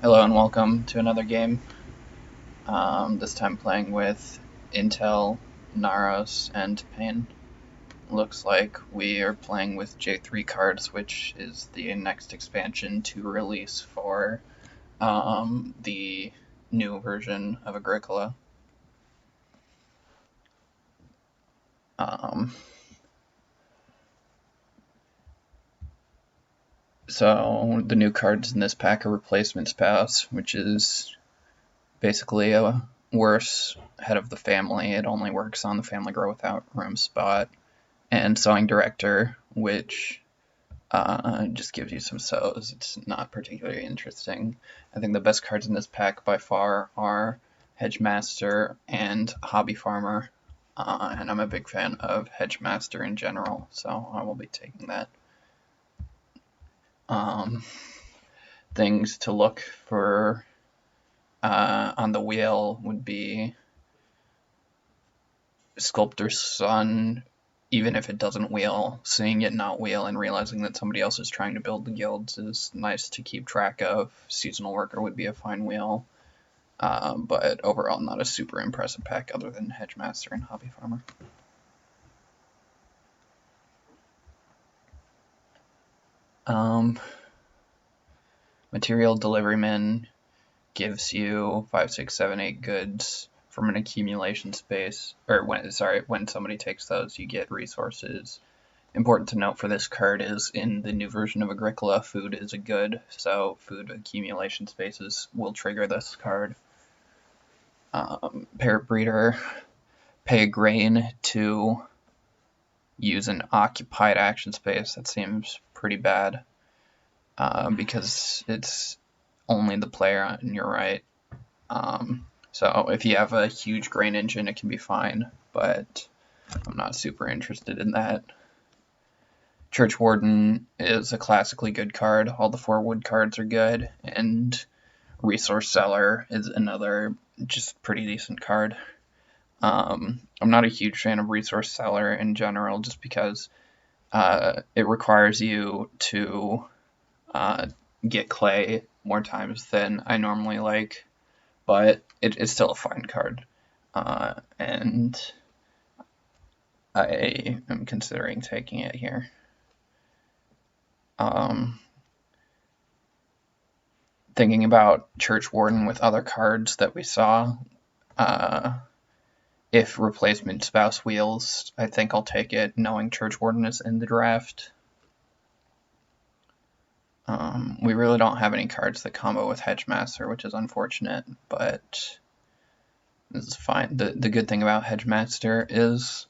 Hello and welcome to another game. This time playing with Intel, Naros, and Pain. Looks like we are playing with J3 cards, which is the next expansion to release for the new version of Agricola. Um, so the new cards in this pack are Replacement Spouse, which is basically a worse head of the family. It only works on the family grow without room spot. And Sewing Director, which just gives you some sews. It's not particularly interesting. I think the best cards in this pack by far are Hedgemaster and Hobby Farmer, and I'm a big fan of Hedgemaster in general, so I will be taking that. Um, Things to look for on the wheel would be Sculptor's Son, even if it doesn't wheel, seeing it not wheel and realizing that somebody else is trying to build the guilds is nice to keep track of. Seasonal Worker would be a fine wheel, but overall not a super impressive pack other than Hedgemaster and Hobby Farmer. Material Deliveryman gives you 5, 6, 7, 8 goods from an accumulation space, or when somebody takes those, you get resources. Important to note for this card is in the new version of Agricola, food is a good, so food accumulation spaces will trigger this card. Parrot Breeder, pay a grain to use an occupied action space. That seems pretty bad because it's only the player on your right. So if you have a huge grain engine, it can be fine, but I'm not super interested in that. Church Warden is a classically good card. All the 4 wood cards are good, and Resource Seller is another just pretty decent card. I'm not a huge fan of Resource Seller in general, just because it requires you to get clay more times than I normally like, but it's still a fine card, and I am considering taking it here. Thinking about Church Warden with other cards that we saw, if Replacement Spouse wheels, I think I'll take it, knowing Church Warden is in the draft. We really don't have any cards that combo with Hedgemaster, which is unfortunate, but this is fine. The good thing about Hedgemaster is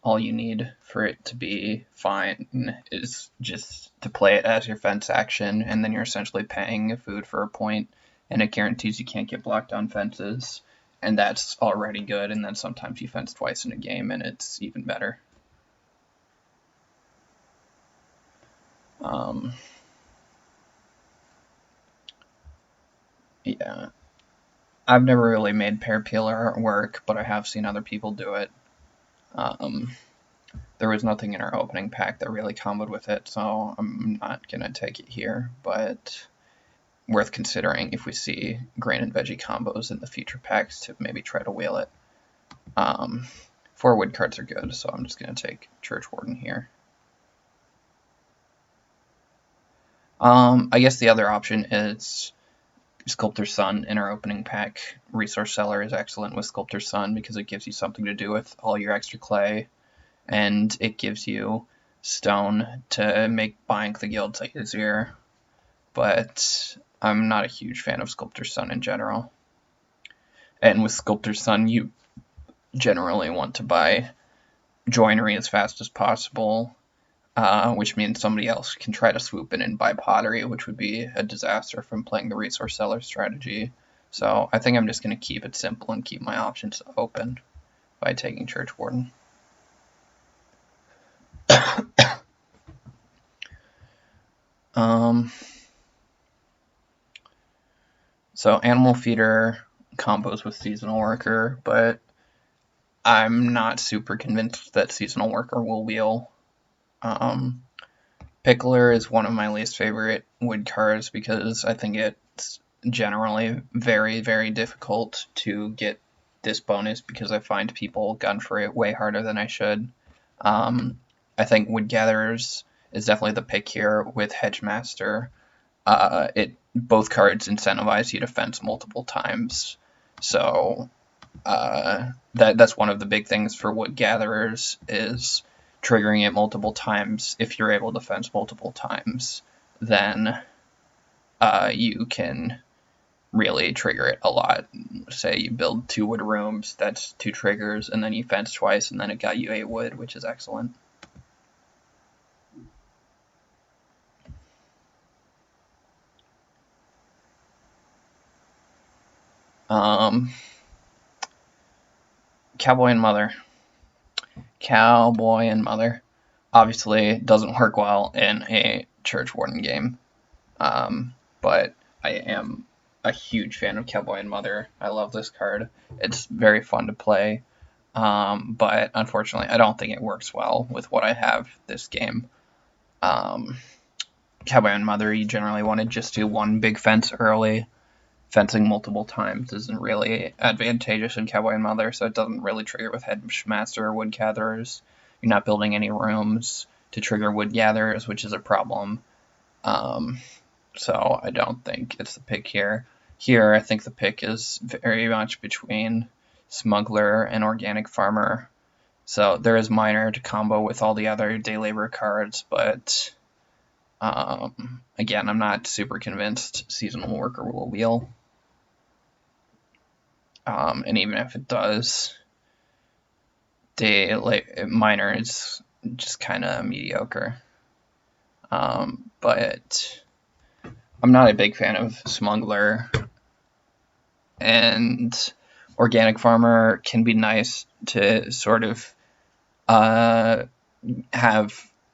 all you need for it to be fine is just to play it as your fence action, and then you're essentially paying food for a point, and it guarantees you can't get blocked on fences, and that's already good, and then sometimes you fence twice in a game, and it's even better. Yeah. I've never really made Pear Peeler work, but I have seen other people do it. There was nothing in our opening pack that really comboed with it, so I'm not going to take it here, but worth considering if we see grain and veggie combos in the future packs to maybe try to wheel it. 4 wood cards are good, so I'm just going to take Church Warden here. I guess the other option is Sculptor's Son in our opening pack. Resource Seller is excellent with Sculptor's Son because it gives you something to do with all your extra clay, and it gives you stone to make buying the guilds easier, but I'm not a huge fan of Sculptor's Son in general. And with Sculptor's Son, you generally want to buy joinery as fast as possible, which means somebody else can try to swoop in and buy pottery, which would be a disaster from playing the Resource Seller strategy. So I think I'm just going to keep it simple and keep my options open by taking Church Warden. So Animal Feeder combos with Seasonal Worker, but I'm not super convinced that Seasonal Worker will wheel. Pickler is one of my least favorite wood cards because I think it's generally very, very difficult to get this bonus because I find people gun for it way harder than I should. I think Wood Gatherers is definitely the pick here with Hedgemaster. It both cards incentivize you to fence multiple times, so that's one of the big things for Wood Gatherers is triggering it multiple times. If you're able to fence multiple times, then you can really trigger it a lot. Say you build 2 wood rooms, that's 2 triggers, and then you fence twice, and then it got you 8 wood, which is excellent. Cowboy and Mother. Cowboy and Mother. Obviously, doesn't work well in a Church Warden game, but I am a huge fan of Cowboy and Mother. I love this card. It's very fun to play, but unfortunately, I don't think it works well with what I have this game. Cowboy and Mother, you generally want to just do one big fence early. Fencing multiple times isn't really advantageous in Cowboy and Mother, so it doesn't really trigger with Hedgemaster or Wood Gatherers. You're not building any rooms to trigger Wood Gatherers, which is a problem. So I don't think it's the pick here. Here, I think the pick is very much between Smuggler and Organic Farmer. So there is Miner to combo with all the other Day Labor cards, but again, I'm not super convinced Seasonal Worker will wheel. And even if it does, Miner is just kind of mediocre. But I'm not a big fan of Smuggler, and Organic Farmer can be nice to sort of have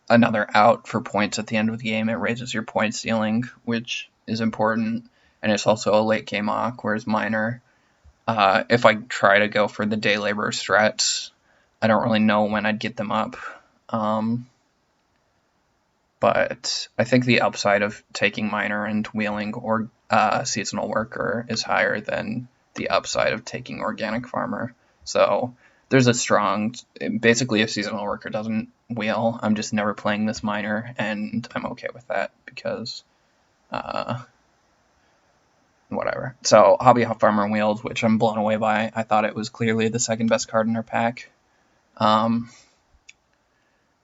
another out for points at the end of the game. It raises your point ceiling, which is important, and it's also a late game Ock, whereas Miner, if I try to go for the Day Labor strats, I don't really know when I'd get them up. But I think the upside of taking Miner and wheeling or Seasonal Worker is higher than the upside of taking Organic Farmer. So there's a strong, basically if Seasonal Worker doesn't wheel, I'm just never playing this Miner, and I'm okay with that because whatever. So Hobby Farmer wheels, which I'm blown away by. I thought it was clearly the second best card in our pack.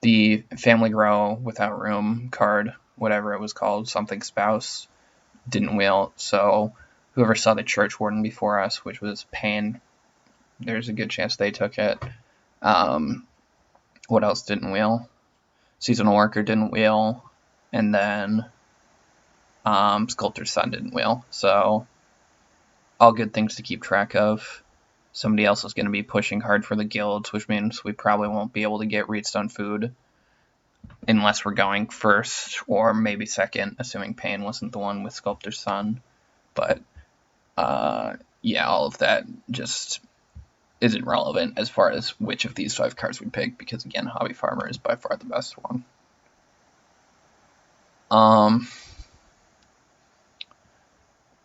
The Family Grow Without Room card, whatever it was called, something spouse, didn't wheel. So whoever saw the Church Warden before us, which was Pain, there's a good chance they took it. What else didn't wheel? Seasonal Worker didn't wheel. And then Sculptor's Son didn't wheel. So all good things to keep track of. Somebody else is going to be pushing hard for the guilds, which means we probably won't be able to get Reedstone food unless we're going first or maybe second, assuming Pain wasn't the one with Sculptor's Son. But yeah, all of that just isn't relevant as far as which of these 5 cards we pick, because again, Hobby Farmer is by far the best one.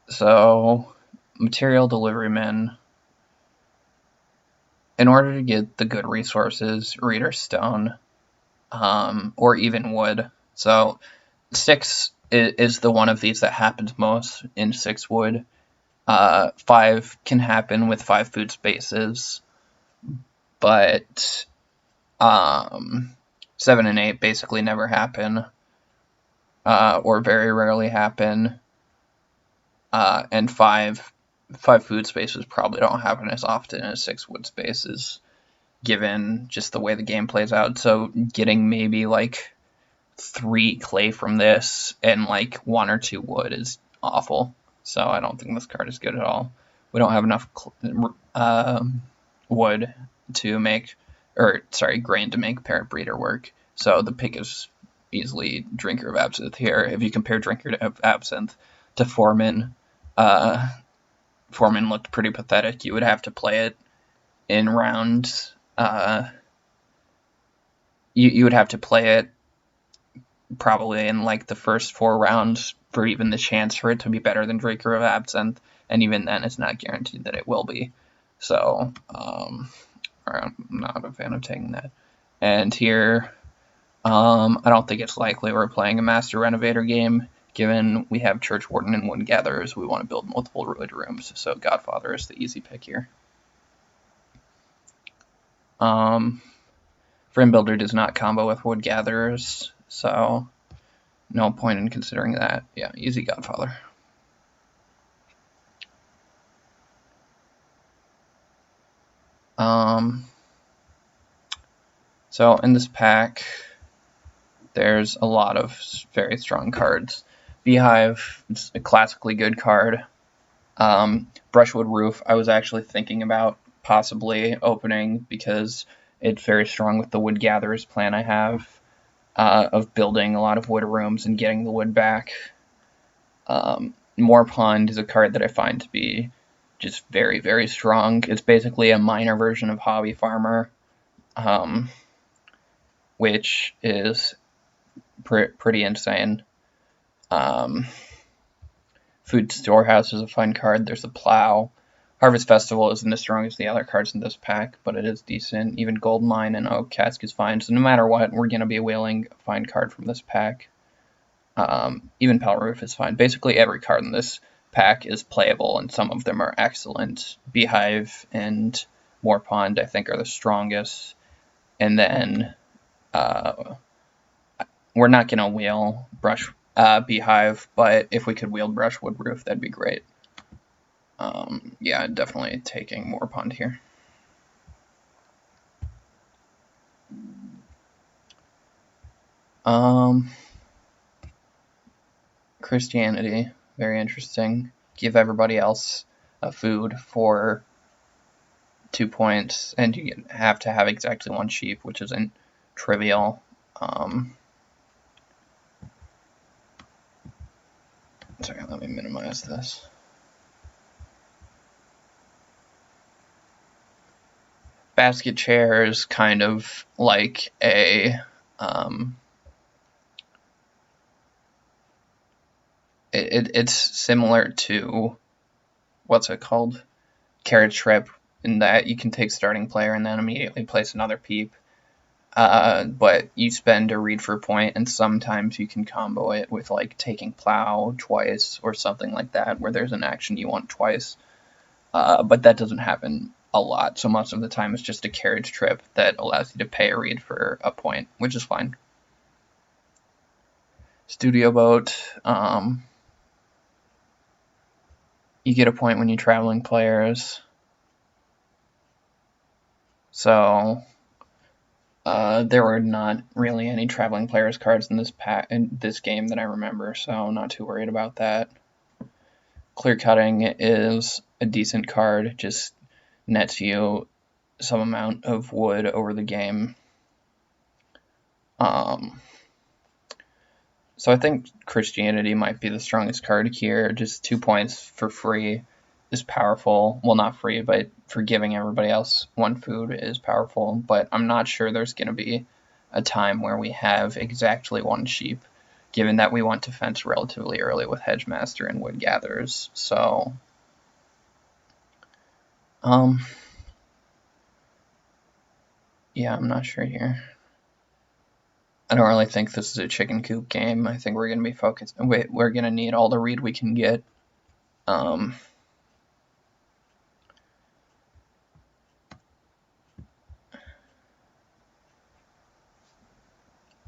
So Material Deliveryman. In order to get the good resources, Reader Stone, or even Wood. So 6 is the one of these that happens most in 6 Wood. 5 can happen with 5 food spaces, but 7 and 8 basically never happen, or very rarely happen, and 5 food spaces probably don't happen as often as 6 wood spaces, given just the way the game plays out. So getting maybe like 3 clay from this and like 1 or 2 wood is awful. So I don't think this card is good at all. We don't have enough wood to make, grain to make Parrot Breeder work. So the pick is easily Drinker of Absinthe here. If you compare Drinker of Absinthe to Foreman, Foreman looked pretty pathetic. You would have to play it in rounds. You would have to play it probably in like the first 4 rounds for even the chance for it to be better than Draker of Absinthe, and even then it's not guaranteed that it will be. So I'm not a fan of taking that. And here, I don't think it's likely we're playing a Master Renovator game. Given we have Church Warden and Wood Gatherers, we want to build multiple Wood Rooms, so Godfather is the easy pick here. Frame Builder does not combo with Wood Gatherers, so no point in considering that. Yeah, easy Godfather. So in this pack, there's a lot of very strong cards. Beehive is a classically good card. Brushwood Roof, I was actually thinking about possibly opening because it's very strong with the Wood Gatherers plan I have of building a lot of wood rooms and getting the wood back. Moor Pond is a card that I find to be just very, very strong. It's basically a minor version of Hobby Farmer, which is pretty insane. Food Storehouse is a fun card. There's a Plow. Harvest Festival isn't as strong as the other cards in this pack, but it is decent. Even Gold Mine and Oak Cask is fine. So no matter what, we're going to be wheeling a fine card from this pack. Even Pal Roof is fine. Basically every card in this pack is playable, and some of them are excellent. Beehive and Moor Pond, I think, are the strongest. And then we're not going to wheel Beehive, but if we could wheel Brushwood Roof, that'd be great. Yeah, definitely taking Moor Pond here. Christianity, very interesting. Give everybody else a food for 2 points, and you have to have exactly 1 sheep, which isn't trivial. Sorry, let me minimize this. Basket chair is kind of like a it's similar to what's it called? Carriage Trip, in that you can take starting player and then immediately place another peep. But you spend a read for point, and sometimes you can combo it with like taking Plow twice or something like that, where there's an action you want twice. But that doesn't happen a lot, so most of the time it's just a carriage trip that allows you to pay a read for a point, which is fine. Studio Boat, you get a point when you're traveling players. So there were not really any traveling players cards in this game that I remember, so I'm not too worried about that. Clear Cutting is a decent card, just nets you some amount of wood over the game. So I think Christianity might be the strongest card here. Just 2 points for free is powerful. Well, not free, but for giving everybody else 1 food is powerful. But I'm not sure there's going to be a time where we have exactly 1 sheep, given that we want to fence relatively early with Hedgemaster and Wood Gatherers. So, yeah, I'm not sure here. I don't really think this is a chicken coop game. I think we're going to be focused. We're going to need all the read we can get. I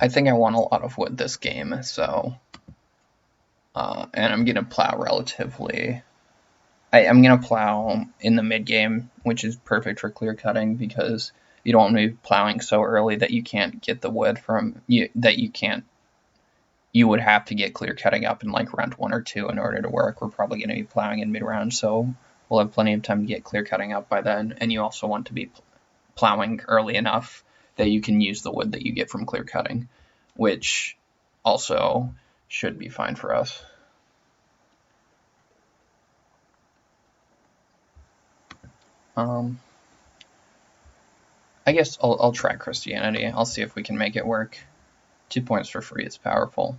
think I want a lot of wood this game, so and I'm going to plow relatively. I'm going to plow in the mid game, which is perfect for clear cutting because you don't want to be plowing so early that you can't get the wood from you. You would have to get clear cutting up in like round 1 or 2 in order to work. We're probably going to be plowing in mid round, so we'll have plenty of time to get clear cutting up by then. And you also want to be plowing early enough that you can use the wood that you get from clear cutting, which also should be fine for us. I guess I'll try Christianity. I'll see if we can make it work. 2 points for free is powerful.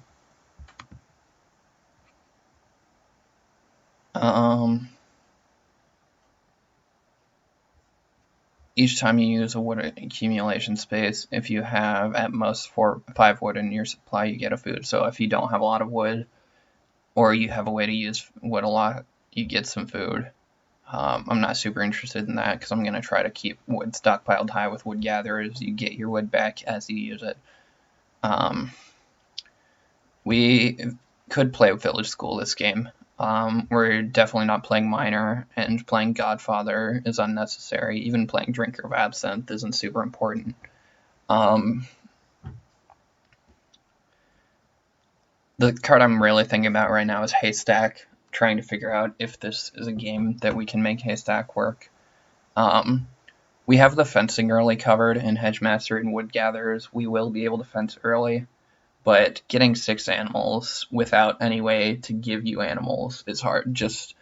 Each time you use a wood accumulation space, if you have at most 5 wood in your supply, you get a food. So if you don't have a lot of wood, or you have a way to use wood a lot, you get some food. I'm not super interested in that because I'm going to try to keep wood stockpiled high with wood gatherers. You get your wood back as you use it. We could play Village School this game. We're definitely not playing Miner, and playing Godfather is unnecessary. Even playing Drinker of Absinthe isn't super important. The card I'm really thinking about right now is Haystack, trying to figure out if this is a game that we can make Haystack work. We have the fencing early covered in Hedgemaster and Wood Gatherers. We will be able to fence early, but getting 6 animals without any way to give you animals is hard. Just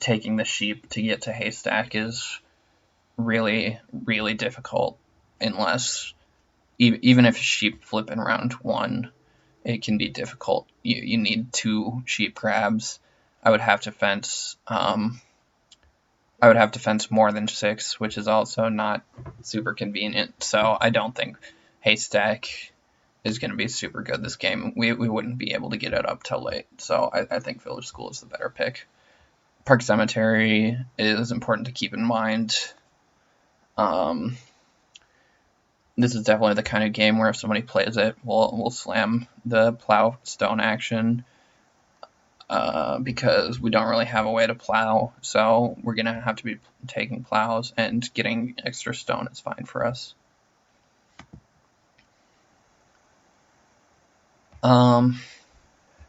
taking the sheep to get to Haystack is really, really difficult, unless even if sheep flip in round 1, it can be difficult. You need 2 sheep crabs. I would have to fence more than 6, which is also not super convenient. So I don't think Haystack is going to be super good this game. We wouldn't be able to get it up till late. So I think Village School is the better pick. Park Cemetery is important to keep in mind. This is definitely the kind of game where if somebody plays it, we'll slam the plow stone action, because we don't really have a way to plow, so we're going to have to be taking plows, and getting extra stone is fine for us.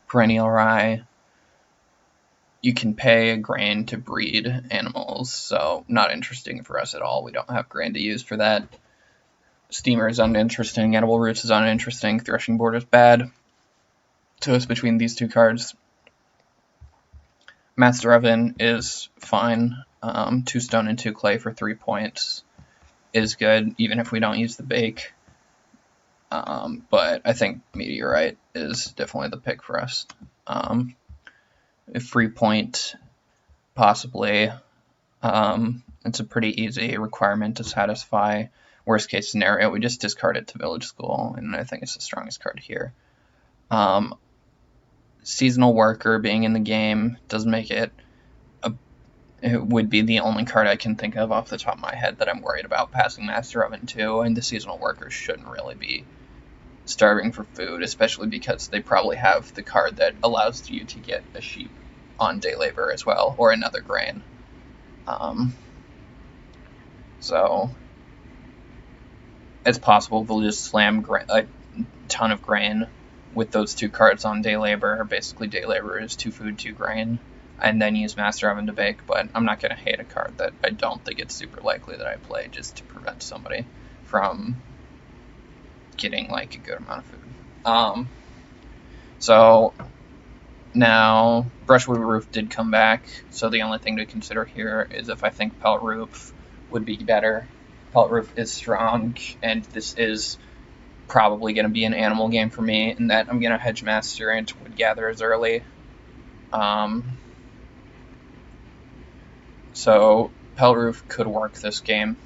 Perennial Rye, you can pay a grain to breed animals, so not interesting for us at all. We don't have grain to use for that. Steamer is uninteresting, Edible Roots is uninteresting, Threshing Board is bad. So it's between these 2 cards. Master Oven is fine. 2 stone and 2 clay for 3 points is good, even if we don't use the bake. But I think Meteorite is definitely the pick for us. A free point, possibly. It's a pretty easy requirement to satisfy. Worst case scenario, we just discard it to Village School, and I think it's the strongest card here. Seasonal Worker being in the game does make it would be the only card I can think of off the top of my head that I'm worried about passing Master Oven to, and the Seasonal Worker shouldn't really be starving for food, especially because they probably have the card that allows you to get a sheep on day labor as well, or another grain. So it's possible they'll just slam a ton of grain with those 2 cards on day labor. Basically, day labor is 2 food, 2 grain, and then use Master Oven to bake. But I'm not going to hate a card that I don't think it's super likely that I play, just to prevent somebody from getting like a good amount of food. So now Brushwood Roof did come back, so the only thing to consider here is if I think Pelt Roof would be better. Pelt Roof is strong, and this is probably going to be an animal game for me, in that I'm going to Hedgemaster into Wood Gatherers early. So Pelt Roof could work this game,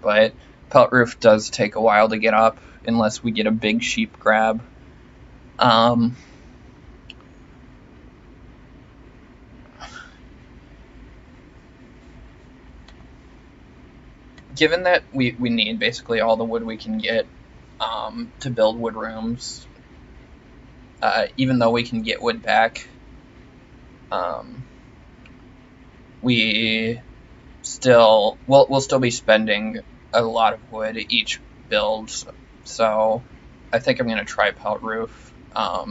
but Pelt Roof does take a while to get up unless we get a big sheep grab. Given that we need basically all the wood we can get to build wood rooms, even though we can get wood back, we'll still be spending a lot of wood each build. So I think I'm going to try Pelt Roof,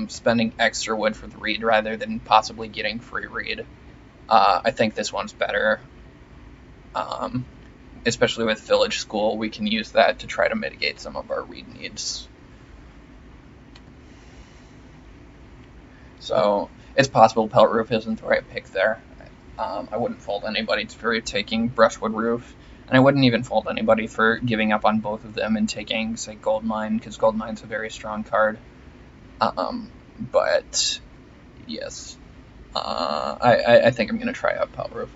spending extra wood for the reed rather than possibly getting free reed. I think this one's better. Especially with Village School, we can use that to try to mitigate some of our reed needs. So it's possible Pelt Roof isn't the right pick there. I wouldn't fault anybody for taking Brushwood Roof, and I wouldn't even fault anybody for giving up on both of them and taking, say, Gold Mine, because Gold Mine's a very strong card. But Yes. I think I'm going to try out Pelt Roof.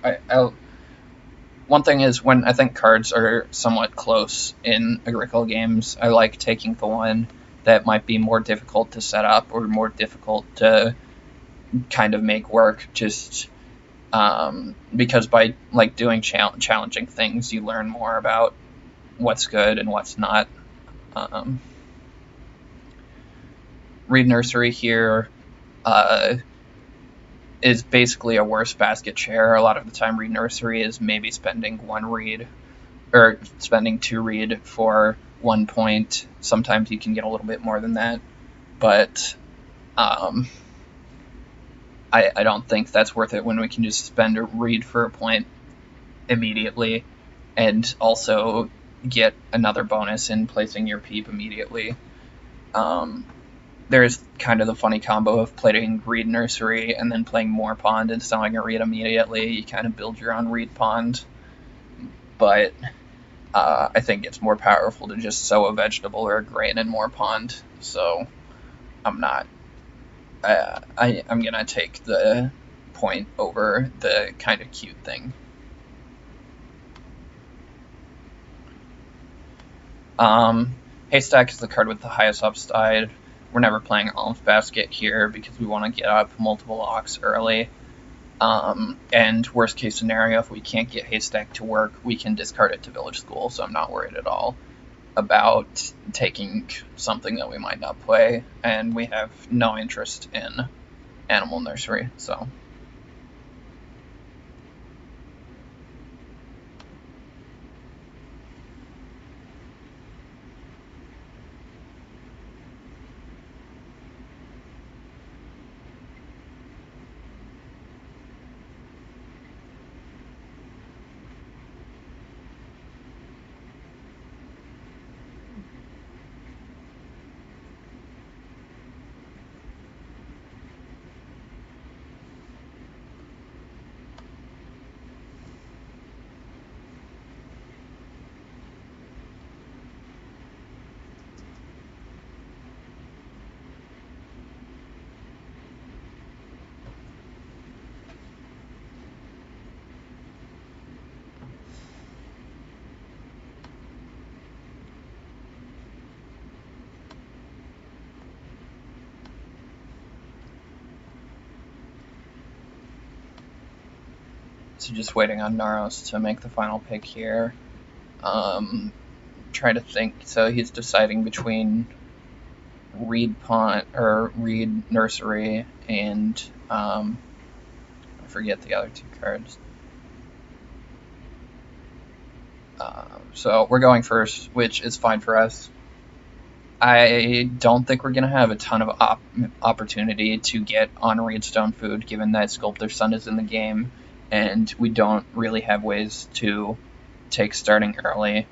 One thing is, when I think cards are somewhat close in Agricola games, I like taking the one that might be more difficult to set up or more difficult to kind of make work, just because by like doing challenging things, you learn more about what's good and what's not. Um, Reed Nursery here uh, is basically a worse basket share. A lot of the time, Reed Nursery is maybe spending one reed or spending two reed for 1 point. Sometimes you can get a little bit more than that, but um, I don't think that's worth it when we can just spend a reed for a point immediately and also get another bonus in placing your peep immediately. Um, there's kind of the funny combo of playing Reed Nursery and then playing Moor Pond and selling a Reed immediately. You kind of build your own Reed Pond, but I think it's more powerful to just sow a vegetable or a grain in Moor Pond. So I'm not. I'm gonna take the point over the kind of cute thing. Haystack is the card with the highest upside. We're never playing Alms Basket here because we want to get up multiple ox early. And worst case scenario, if we can't get Haystack to work, we can discard it to Village School, so I'm not worried at all about taking something that we might not play, and we have no interest in Animal Nursery, so. So just waiting on Naros to make the final pick here. Try to think. So he's deciding between Reed Pond or Reed Nursery and I forget the other two cards. So we're going first, which is fine for us. I don't think we're going to have a ton of opportunity to get on Reedstone food, given that Sculptor's Son is in the game, and we don't really have ways to take starting early.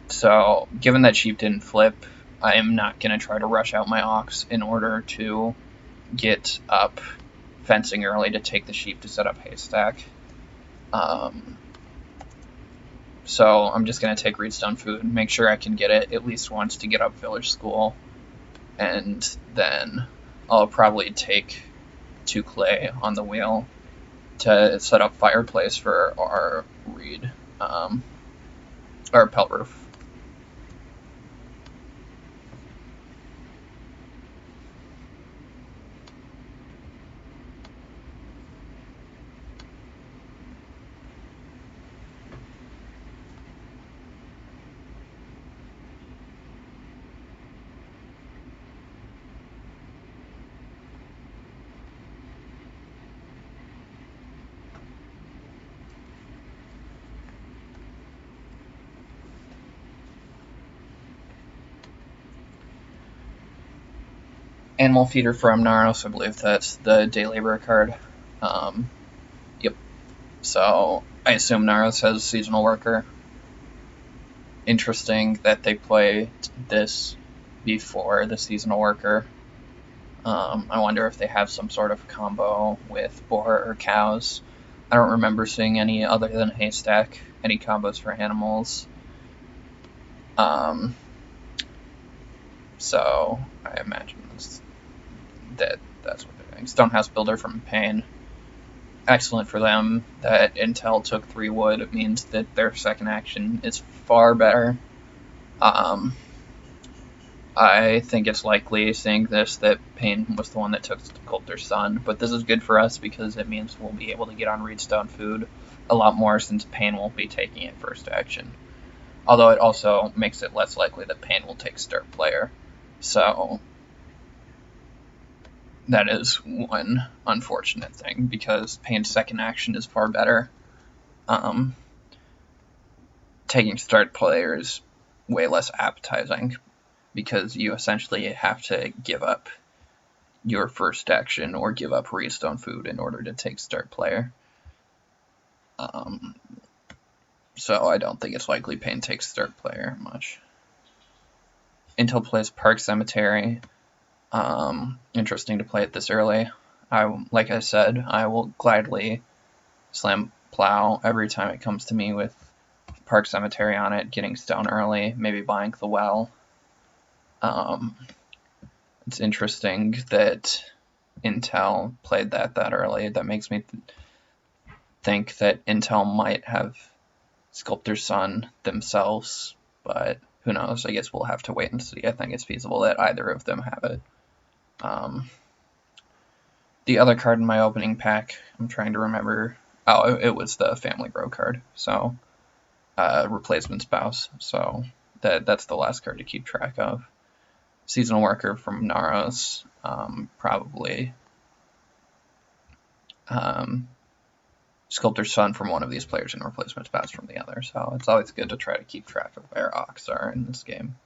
So given that sheep didn't flip, I am not going to try to rush out my ox in order to get up fencing early to take the sheep to set up Haystack. So I'm just going to take Reedstone food, make sure I can get it at least once to get up Village School, and then I'll probably take 2 clay on the wheel to set up Fireplace for our Reed, our Pelt Roof. Animal Feeder from Naros, I believe that's the Day Laborer card. Yep. So I assume Naros has Seasonal Worker. Interesting that they played this before the Seasonal Worker. I wonder if they have some sort of combo with boar or cows. I don't remember seeing any other than Haystack, any combos for animals. So I imagine that's what they're doing. Stonehouse Builder from Pain. Excellent for them that Intel took 3 wood. It means that their second action is far better. I think it's likely, seeing this, that Pain was the one that took Sculptor's Son, but this is good for us because it means we'll be able to get on Reedstone Food a lot more since Pain won't be taking it first action. Although it also makes it less likely that Pain will take Start Player. So that is one unfortunate thing, because Pain's second action is far better. Taking Start Player is way less appetizing, because you essentially have to give up your first action or give up Reedstone Food in order to take Start Player. So I don't think it's likely Pain takes Start Player much. Intel plays Park Cemetery. Interesting to play it this early. Like I said, I will gladly slam Plow every time it comes to me with Park Cemetery on it, getting stone early, maybe buying the well. It's interesting that Intel played that early. That makes me think that Intel might have Sculptor's Son themselves, but who knows? I guess we'll have to wait and see. I think it's feasible that either of them have it. The other card in my opening pack, I'm trying to remember. Oh, it was the Family Bro card. So, Replacement Spouse. So that's the last card to keep track of. Seasonal Worker from Naros, probably. Sculptor's Son from one of these players and Replacement Spouse from the other. So it's always good to try to keep track of where Ox are in this game.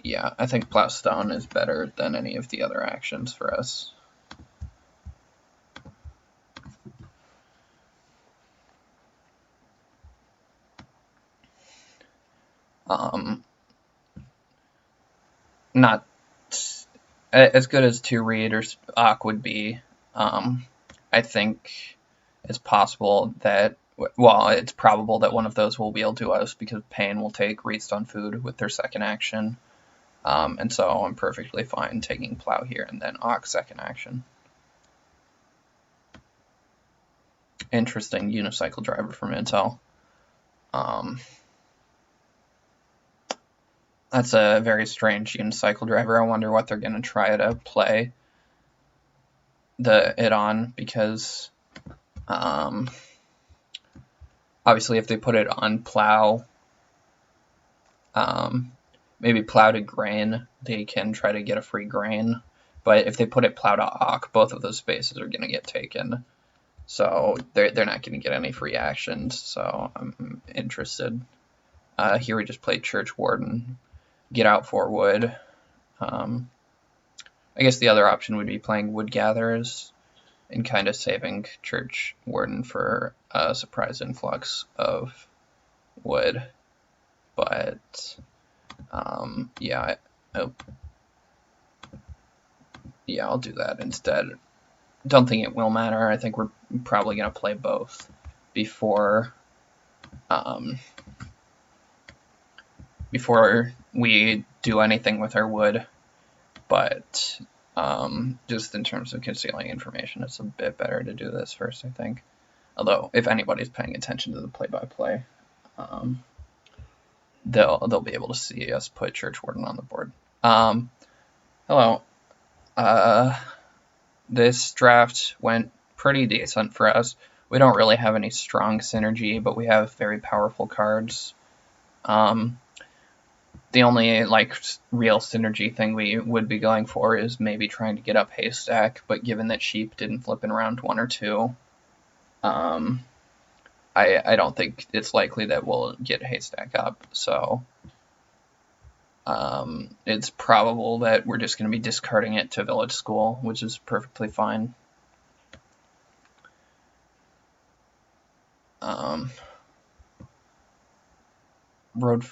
Yeah, I think Plowstone is better than any of the other actions for us. Not as good as 2 Reed or Ock would be. I think it's possible that, well, it's probable that one of those will be able to us, because Pain will take Reedstone Food with their second action. And so I'm perfectly fine taking Plow here and then Ock second action. Interesting unicycle driver from Intel. That's a very strange unicycle driver. I wonder what they're going to try to play it on, because obviously if they put it on Plow, maybe Plow to Grain, they can try to get a free grain. But if they put it Plow to Ock, both of those spaces are going to get taken. So they're not going to get any free actions. So I'm interested. Here we just played Church Warden. Get out 4 wood. I guess the other option would be playing Wood Gatherers and kind of saving Church Warden for a surprise influx of wood. But yeah, I'll do that instead. Don't think it will matter. I think we're probably going to play both before we do anything with our wood, but just in terms of concealing information, it's a bit better to do this first, I think. Although, if anybody's paying attention to the play-by-play, they'll be able to see us put Church Warden on the board. Hello. This draft went pretty decent for us. We don't really have any strong synergy, but we have very powerful cards. The only real synergy thing we would be going for is maybe trying to get up Haystack, but given that Sheep didn't flip in round 1 or 2, I don't think it's likely that we'll get Haystack up. So it's probable that we're just going to be discarding it to Village School, which is perfectly fine. Road.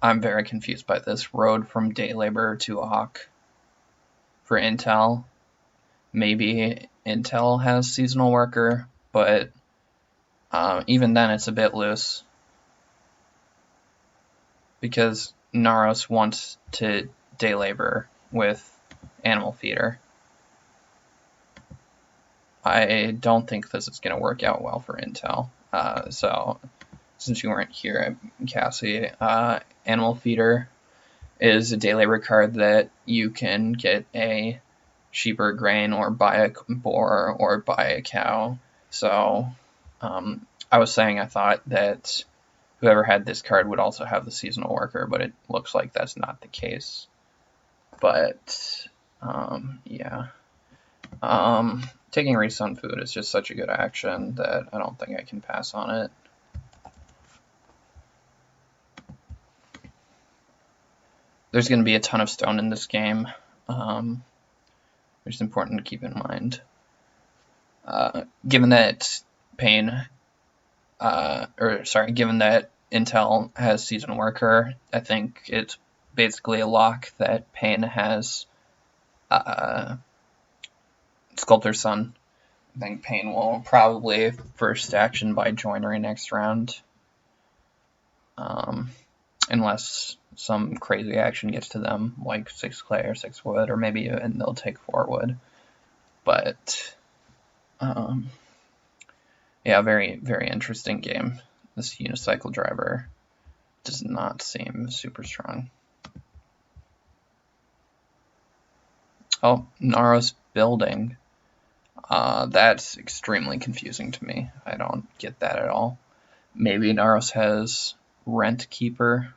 I'm very confused by this. Road from Day Labor to Ock for Intel. Maybe Intel has Seasonal Worker, but even then it's a bit loose, because Naros wants to Day Labor with animal feeder. I don't think this is going to work out well for Intel. So since you weren't here, Cassie, animal feeder is a day labor card that you can get a sheep or grain or buy a boar or buy a cow. So I was saying I thought that whoever had this card would also have the seasonal worker, but it looks like that's not the case. But yeah. Taking Reese on food is just such a good action that I don't think I can pass on it. There's going to be a ton of stone in this game, which is important to keep in mind. Given that given that Intel has seasonal worker, I think it's basically a lock that Pain has Sculptor's Son. I think Pain will probably first action by joinery next round. Unless some crazy action gets to them, like 6 clay or 6 wood, or maybe even they'll take 4 wood. But, yeah, very, very interesting game. This unicycle driver does not seem super strong. Oh, Naros building. That's extremely confusing to me. I don't get that at all. Maybe Naros has Rent Keeper.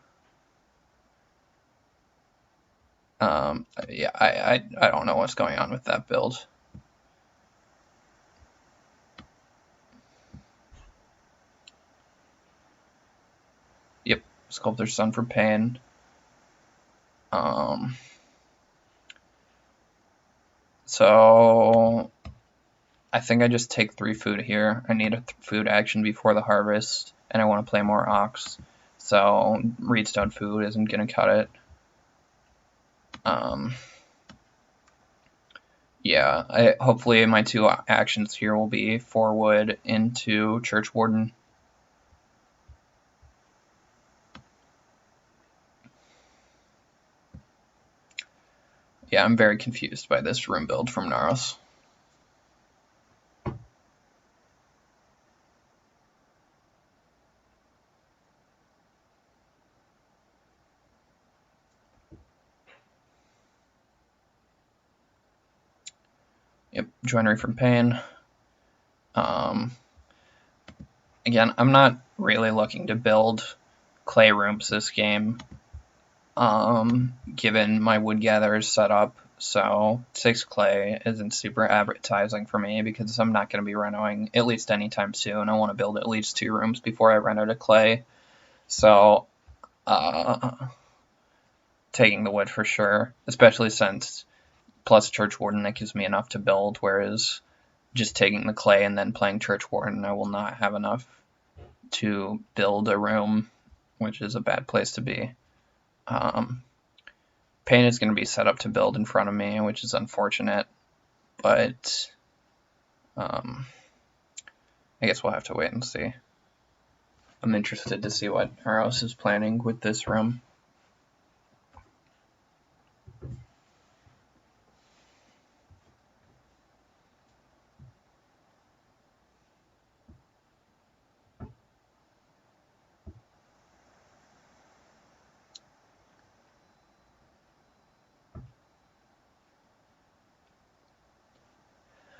Yeah, I don't know what's going on with that build. Yep, Sculptor's Son for Pain. So I think I just take 3 food here. I need a food action before the harvest, and I want to play more Ox. So Reedstone food isn't going to cut it. Yeah, hopefully my 2 actions here will be 4 wood into Church Warden. Yeah, I'm very confused by this room build from Naros. Yep, joinery from Pain. Again, I'm not really looking to build clay rooms this game, given my wood gatherer's setup. So 6 clay isn't super advertising for me because I'm not going to be renoing at least anytime soon. I want to build at least 2 rooms before I run out of clay. So taking the wood for sure, especially since plus Church Warden, that gives me enough to build, whereas just taking the clay and then playing Church Warden, I will not have enough to build a room, which is a bad place to be. Pain is going to be set up to build in front of me, which is unfortunate, but I guess we'll have to wait and see. I'm interested to see what Naros is planning with this room.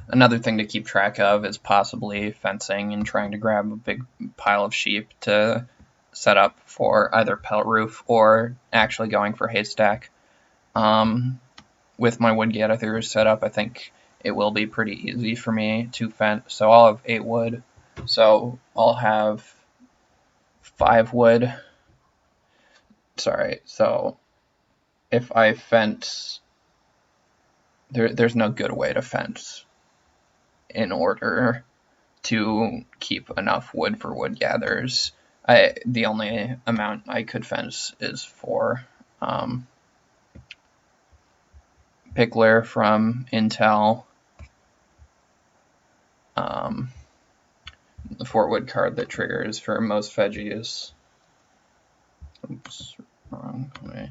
Another thing to keep track of is possibly fencing and trying to grab a big pile of sheep to set up for either pellet roof or actually going for haystack. With my wood gather set up, I think it will be pretty easy for me to fence. So I'll have 8 wood. So I'll have 5 wood. Sorry, so if I fence, there's no good way to fence in order to keep enough wood for wood gatherers. The only amount I could fence is for Pickler from Intel, the 4 wood card that triggers for most veggies. Oops, wrong way.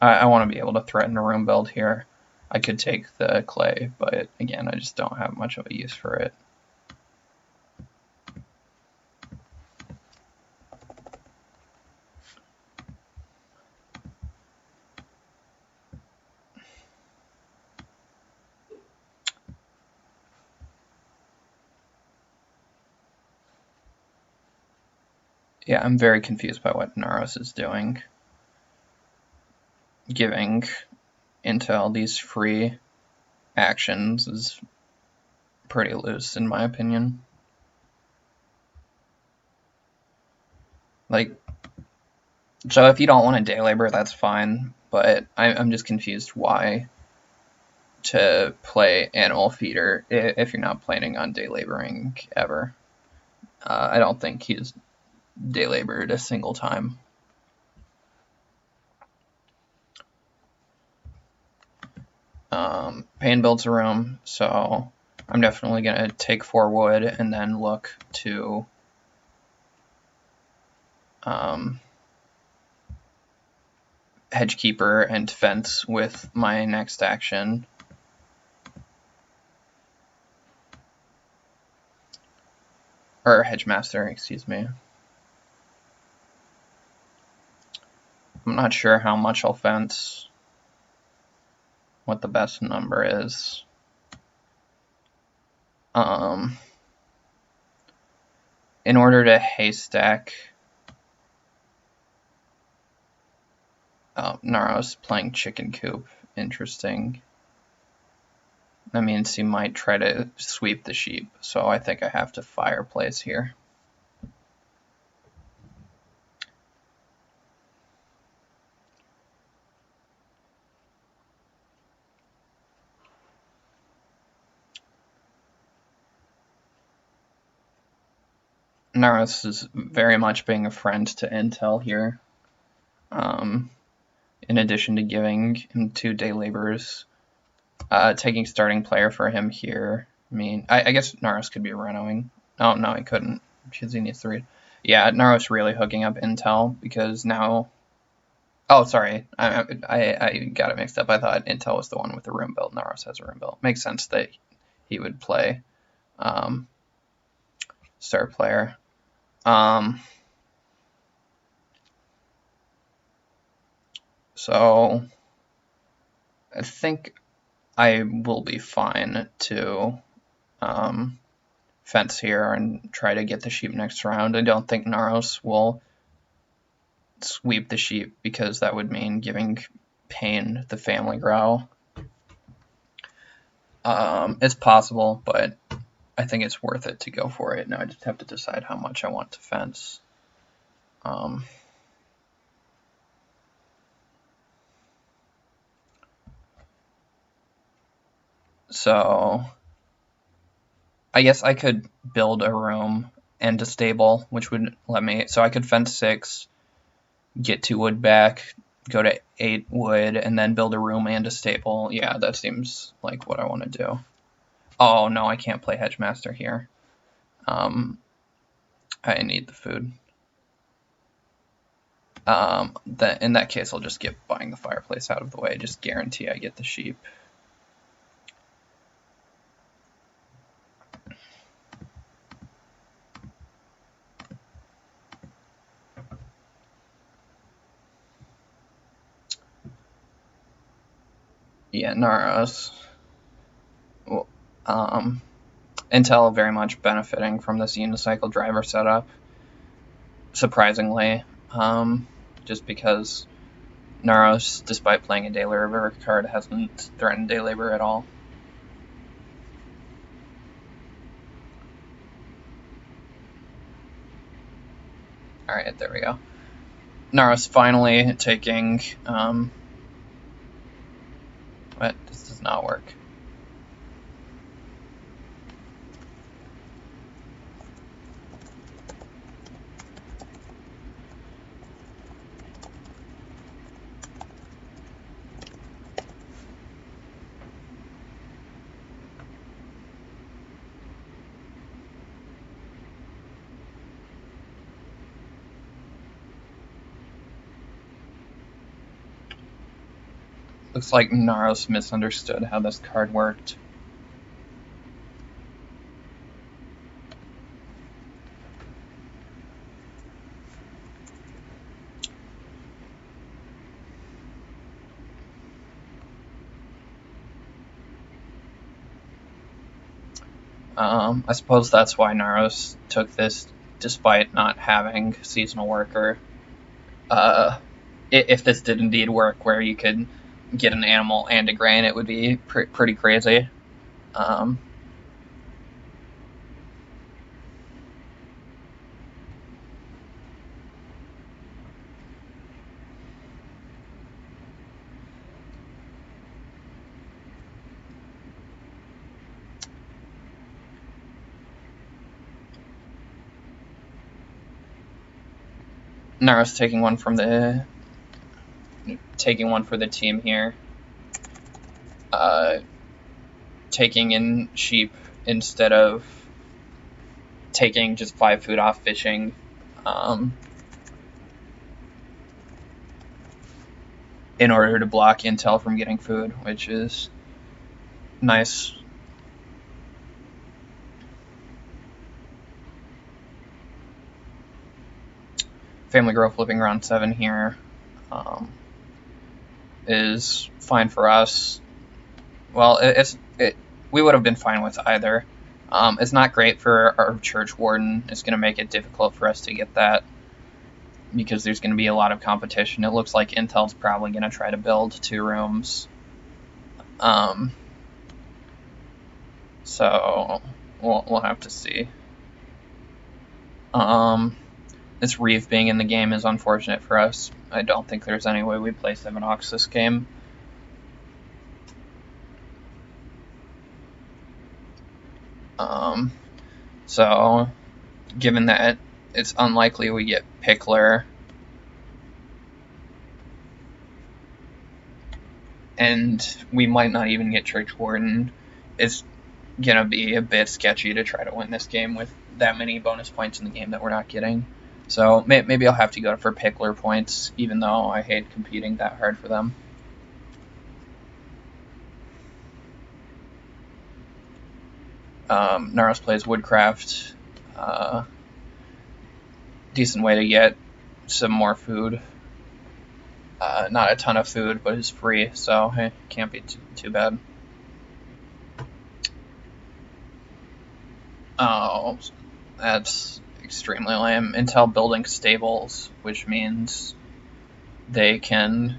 I want to be able to threaten a room build here. I could take the clay, but again, I just don't have much of a use for it. Yeah, I'm very confused by what Naros is doing. Giving Intel these free actions is pretty loose, in my opinion. Like, so if you don't want a day labor, that's fine, but I'm just confused why to play Animal Feeder if you're not planning on day laboring ever. I don't think he's day labored a single time. Pain builds a room, so I'm definitely going to take 4 wood and then look to Hedgekeeper and Fence with my next action. Or Hedgemaster, excuse me. I'm not sure how much I'll fence, what the best number is. In order to haystack, Naros playing chicken coop, interesting. That means he might try to sweep the sheep, so I think I have to fireplace here. Naros is very much being a friend to Intel here. In addition to giving him 2 day laborers, taking starting player for him here. I mean, I guess Naros could be renoing. Oh, no, he couldn't, because he needs to read. Yeah, Naros really hooking up Intel, because now... Oh, sorry, I got it mixed up. I thought Intel was the one with the room build. Naros has a room build. Makes sense that he would play star player. So I think I will be fine to fence here and try to get the sheep next round. I don't think Naros will sweep the sheep because that would mean giving Pain the family growl. It's possible, but I think it's worth it to go for it. Now I just have to decide how much I want to fence. So I guess I could build a room and a stable, which would let me, so I could fence 6, get 2 wood back, go to 8 wood, and then build a room and a stable. Yeah, that seems like what I want to do. Oh, no, I can't play Hedgemaster here. I need the food. In that case, I'll just get buying the fireplace out of the way. Just guarantee I get the sheep. Yeah, Naros. Well, Intel very much benefiting from this unicycle driver setup, surprisingly, just because Naros, despite playing a day labor card, hasn't threatened day labor at all. Alright, there we go. Naros finally taking, what? This does not work. Looks like Naros misunderstood how this card worked. I suppose that's why Naros took this despite not having Seasonal Worker. If this did indeed work, where you could get an animal and a grain, it would be pretty crazy. Naros taking one for the team here. Taking in sheep instead of taking just 5 food off fishing. In order to block intel from getting food, which is nice. Family Growth flipping around 7 here is fine for us. Well, we would have been fine with either. It's not great for our Church Warden. It's going to make it difficult for us to get that because there's going to be a lot of competition. It looks like Intel's probably going to try to build 2 rooms. So we'll have to see. This Reeve being in the game is unfortunate for us. I don't think there's any way we play 7 Ox this game. So given that it's unlikely we get Pickler, and we might not even get Church Warden, it's gonna be a bit sketchy to try to win this game with that many bonus points in the game that we're not getting. So maybe I'll have to go for Pickler points, even though I hate competing that hard for them. Naros plays Woodcraft. Decent way to get some more food. Not a ton of food, but it's free, so hey, can't be too bad. Oh, that's extremely lame. Intel building stables, which means they can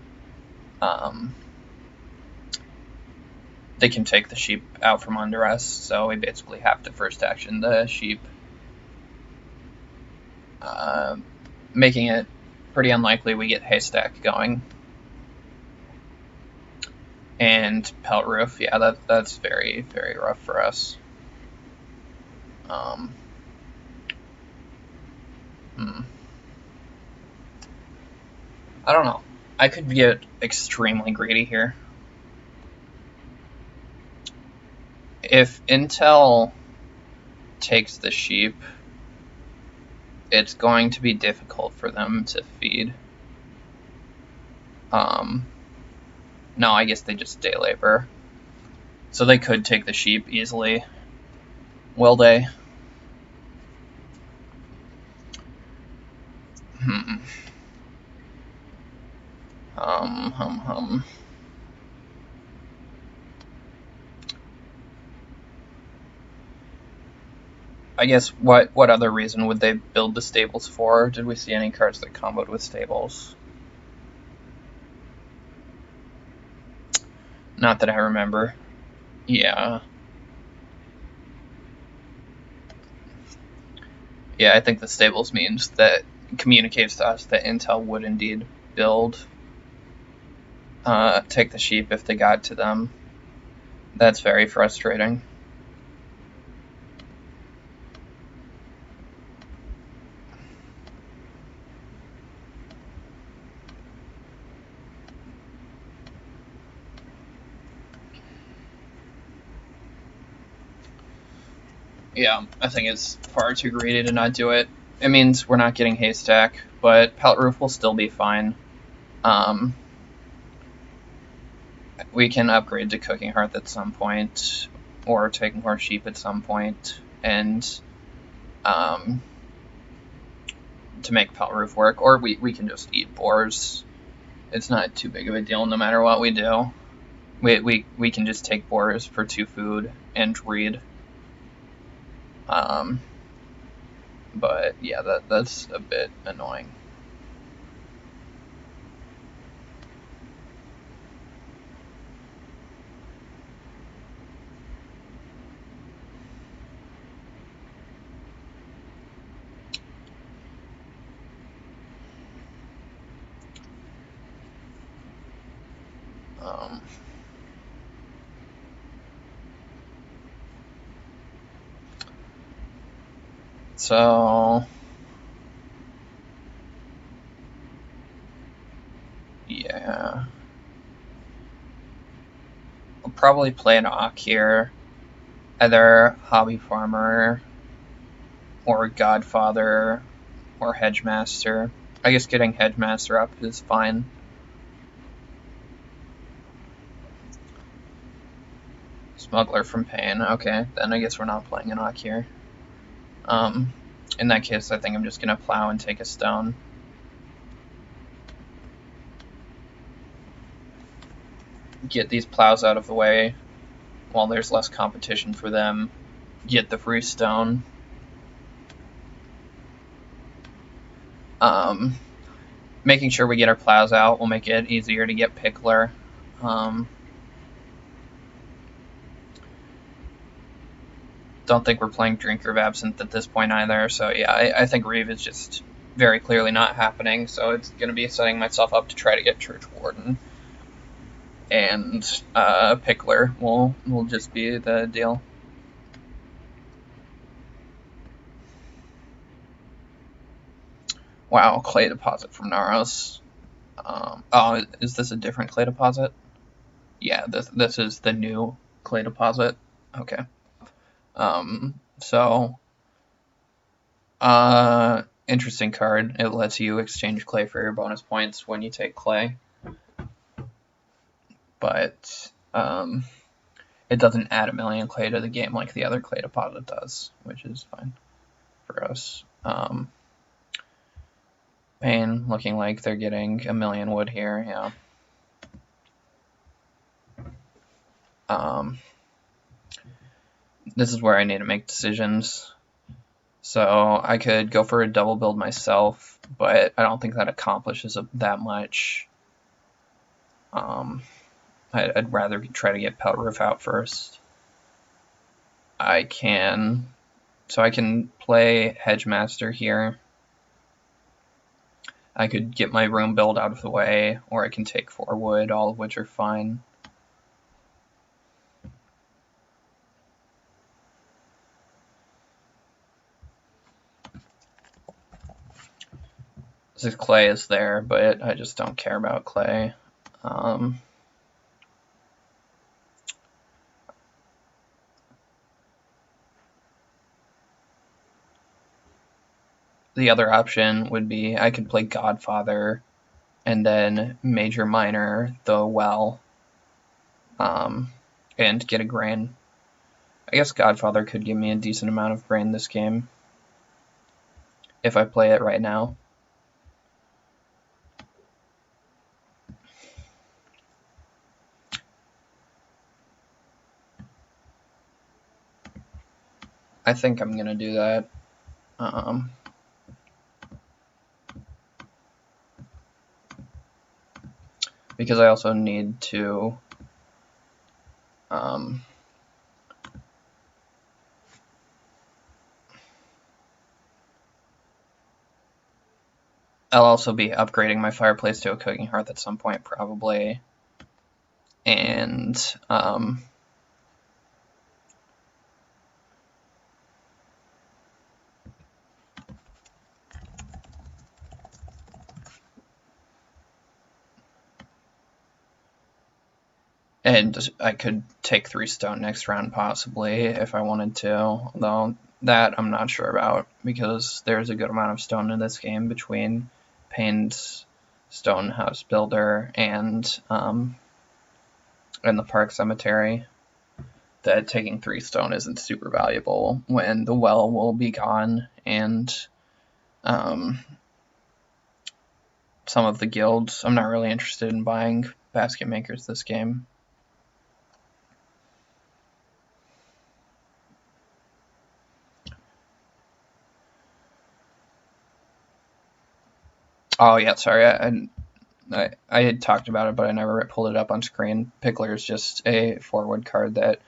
take the sheep out from under us, so we basically have to first action the sheep, making it pretty unlikely we get Haystack going. And Pelt Roof, yeah, that's very, very rough for us. I don't know. I could get extremely greedy here. If Intel takes the sheep, it's going to be difficult for them to feed. No, I guess they just day labor. So they could take the sheep easily. Will they? I guess what other reason would they build the stables for? Did we see any cards that comboed with stables? Not that I remember. Yeah. Yeah, I think the stables means that communicates to us that Intel would indeed build, take the sheep if they got to them. That's very frustrating. Yeah, I think it's far too greedy to not do it. It means we're not getting Haystack, but Pelt Roof will still be fine. we can upgrade to Cooking Hearth at some point, or take more sheep at some point, and to make Pelt Roof work, or we can just eat boars. It's not too big of a deal no matter what we do. We can just take boars for 2 food and read. But yeah, that's a bit annoying. So yeah, I'll probably play an Auk here, either Hobby Farmer or Godfather or Hedgemaster. I guess getting Hedgemaster up is fine. Smuggler from Pain. Okay, then I guess we're not playing an Auk here. In that case, I think I'm just gonna plow and take a stone. Get these plows out of the way while there's less competition for them. Get the free stone. Making sure we get our plows out will make it easier to get Pickler. Don't think we're playing Drinker of Absinthe at this point either, so yeah, I think Reeve is just very clearly not happening, so it's going to be setting myself up to try to get Church Warden. And Pickler will just be the deal. Wow, clay deposit from Naros. Oh, is this a different clay deposit? Yeah, this is the new clay deposit. Okay. So, interesting card. It lets you exchange clay for your bonus points when you take clay. But, it doesn't add 1,000,000 clay to the game like the other clay deposit does, which is fine for us. Pain looking like they're getting 1,000,000 wood here, yeah. This is where I need to make decisions. So I could go for a double build myself, but I don't think that accomplishes that much. I'd rather try to get Pelt Roof out first. So I can play Hedgemaster here. I could get my room build out of the way, or I can take 4 wood, all of which are fine. This clay is there, but I just don't care about clay. The other option would be I could play Godfather and then Major Minor the well, and get a grain. I guess Godfather could give me a decent amount of grain this game if I play it right now. I think I'm gonna do that. Because I also need to I'll also be upgrading my fireplace to a cooking hearth at some point, probably. And I could take 3 stone next round, possibly, if I wanted to. Although that I'm not sure about, because there's a good amount of stone in this game between Pain's Stone House Builder and in the Park Cemetery that taking 3 stone isn't super valuable when the well will be gone and some of the guilds. I'm not really interested in buying basket makers this game. Oh yeah, sorry, I had talked about it, but I never pulled it up on screen. Pickler is just a forward card that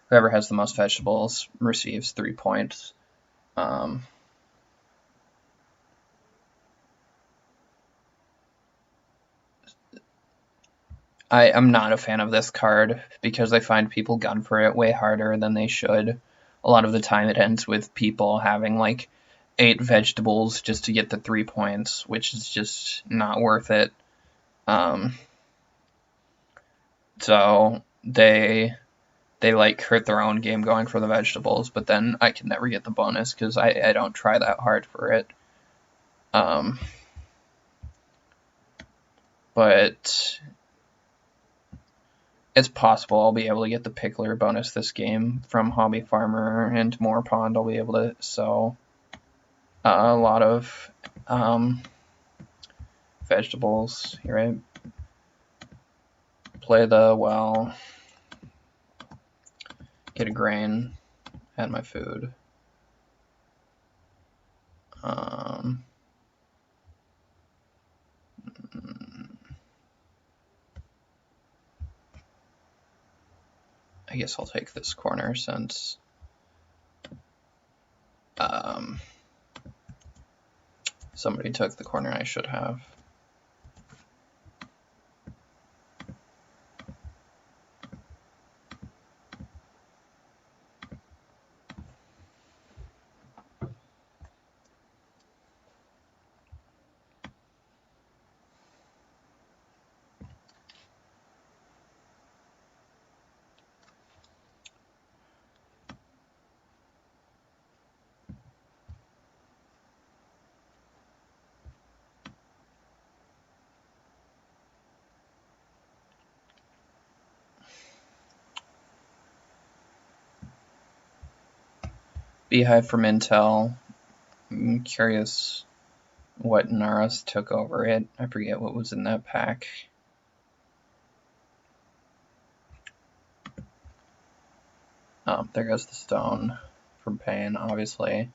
whoever has the most vegetables receives 3 points. I'm not a fan of this card because I find people gun for it way harder than they should. A lot of the time it ends with people having like 8 vegetables just to get the 3 points, which is just not worth it. So they like hurt their own game going for the vegetables, but then I can never get the bonus because I don't try that hard for it. But it's possible I'll be able to get the pickler bonus this game from Hobby Farmer and Moor Pond. I'll be able to sell a lot of vegetables. Here I play the well, get a grain, add my food. I guess I'll take this corner since somebody took the corner I should have. Beehive from Intel. I'm curious what Naros took over it. I forget what was in that pack. Oh, there goes the stone from Pain, obviously.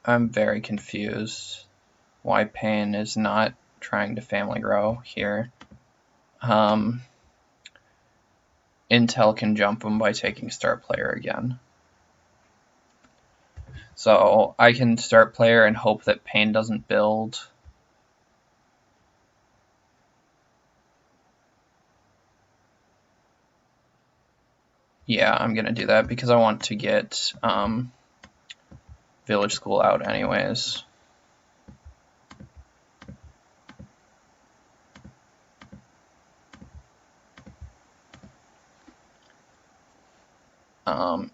I'm very confused why Pain is not trying to family grow here. Intel can jump him by taking start player again. So I can start player and hope that Pain doesn't build. Yeah, I'm going to do that because I want to get Village School out anyways.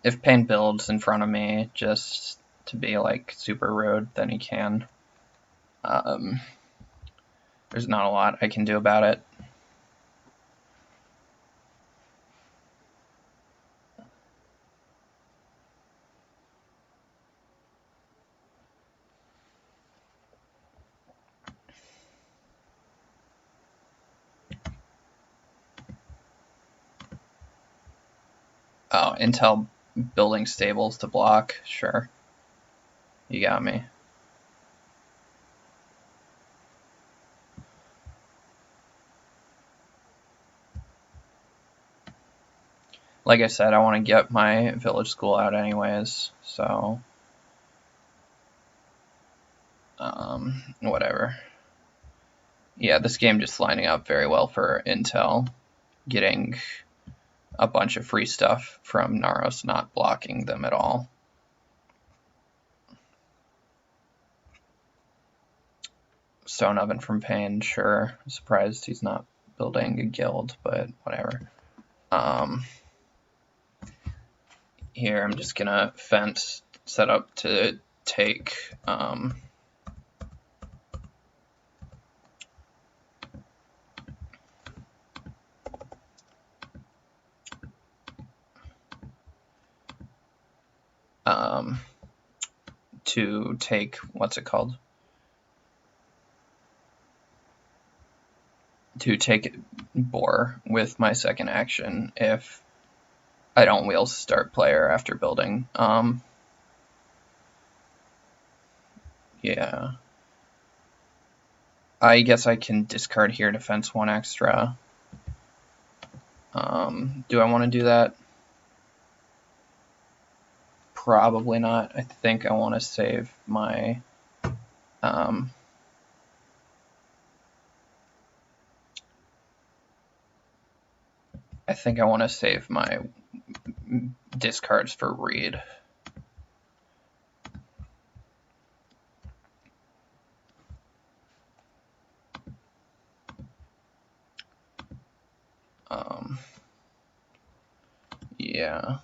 If Pain builds in front of me just to be like super rude, then he can. There's not a lot I can do about it. Oh, Intel building stables to block? Sure. You got me. Like I said, I want to get my village school out anyways, so whatever. Yeah, this game just lining up very well for Intel, getting a bunch of free stuff from Naros not blocking them at all. Stone Oven from Pain, sure. Surprised he's not building a guild, but whatever. here, I'm just gonna fence set up to take to take, what's it called? To take boar with my second action if I don't wheel start player after building. Yeah. I guess I can discard here to fence one extra. Do I want to do that? Probably not. I think I want to save my I think I want to save my discards for read. Yeah.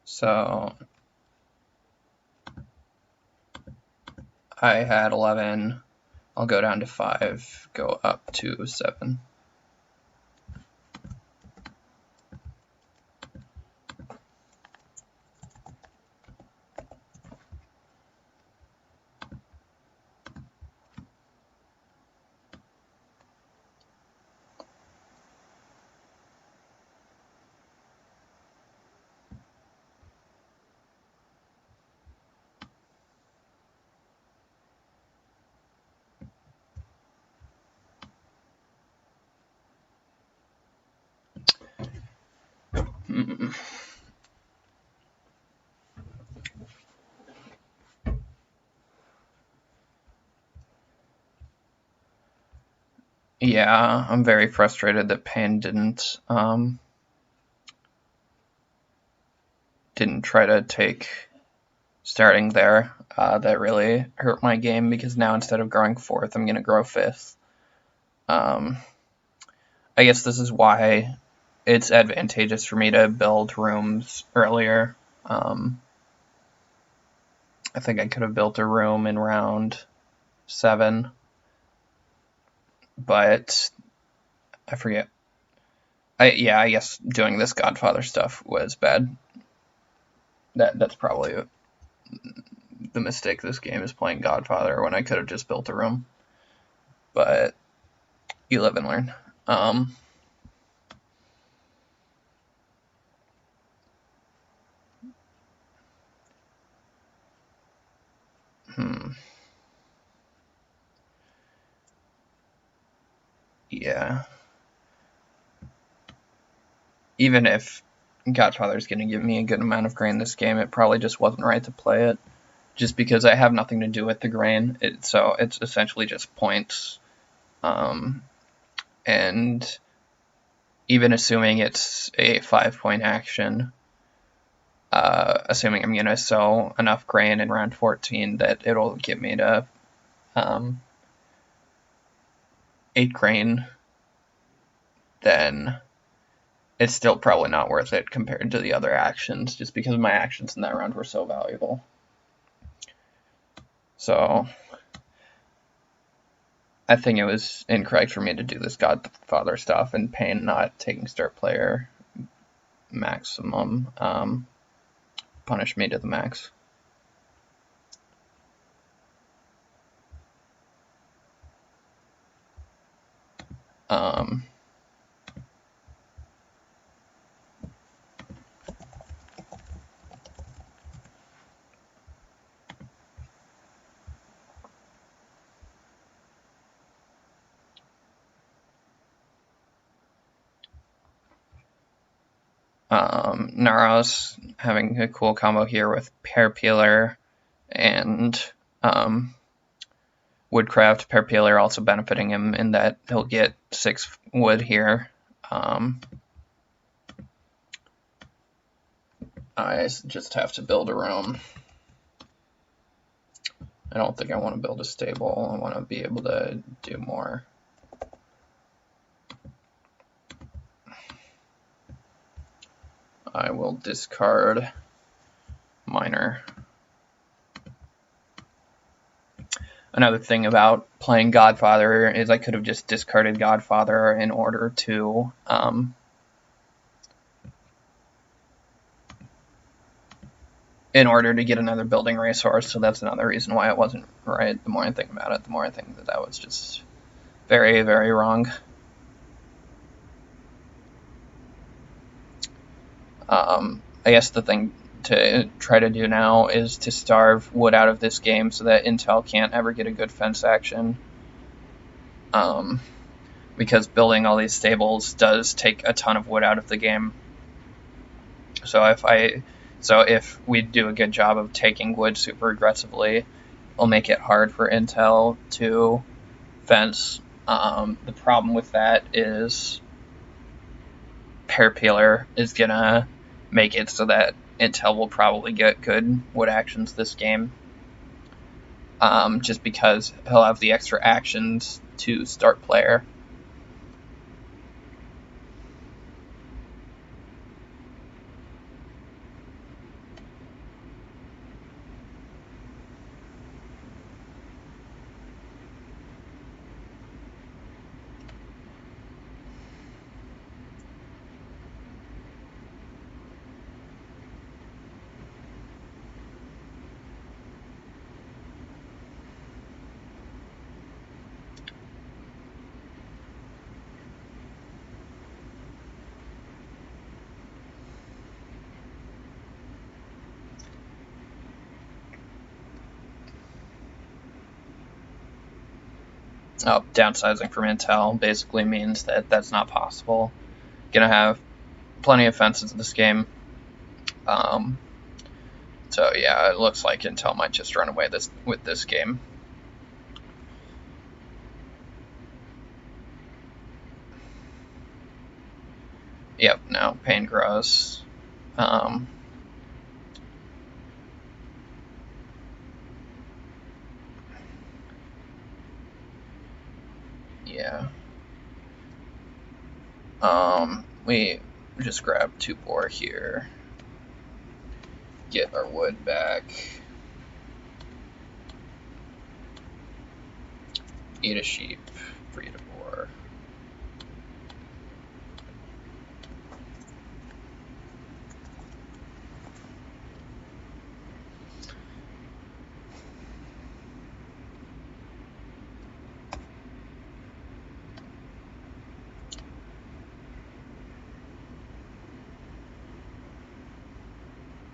So I had 11. I'll go down to 5, go up to 7. Yeah, I'm very frustrated that Payne didn't try to take starting there. That really hurt my game because now instead of growing 4th, I'm going to grow 5th. I guess this is why it's advantageous for me to build rooms earlier. I think I could have built a room in round 7, but I forget. I guess doing this Godfather stuff was bad. That's probably the mistake this game is playing Godfather when I could have just built a room. But you live and learn. Yeah. Even if Godfather's going to give me a good amount of grain this game, it probably just wasn't right to play it. Just because I have nothing to do with the grain. So it's essentially just points. And even assuming it's a 5-point action, assuming I'm going to sow enough grain in round 14 that it'll get me to 8 grain, then it's still probably not worth it compared to the other actions, just because my actions in that round were so valuable. So I think it was incorrect for me to do this Godfather stuff and Payne not taking start player maximum punish me to the max. Naros having a cool combo here with Pear Peeler and Woodcraft. Pear Peeler also benefiting him in that he'll get 6 wood here. I just have to build a room. I don't think I want to build a stable. I want to be able to do more. I will discard miner. Another thing about playing Godfather is I could have just discarded Godfather in order to get another building resource, so that's another reason why it wasn't right. The more I think about it, the more I think that that was just very, very wrong. I guess the thing to try to do now is to starve wood out of this game so that Intel can't ever get a good fence action. Because building all these stables does take a ton of wood out of the game. So if we do a good job of taking wood super aggressively, it'll make it hard for Intel to fence. The problem with that is Pear Peeler is gonna make it so that Intel will probably get good wood actions this game. Just because he'll have the extra actions to start player. Downsizing from Intel basically means that that's not possible. Gonna have plenty of fences in this game. So yeah, it looks like Intel might just run away with this game. Yep, no, pain grows. Yeah. We just grab 2 boar here. Get our wood back. Eat a sheep, breed a boar.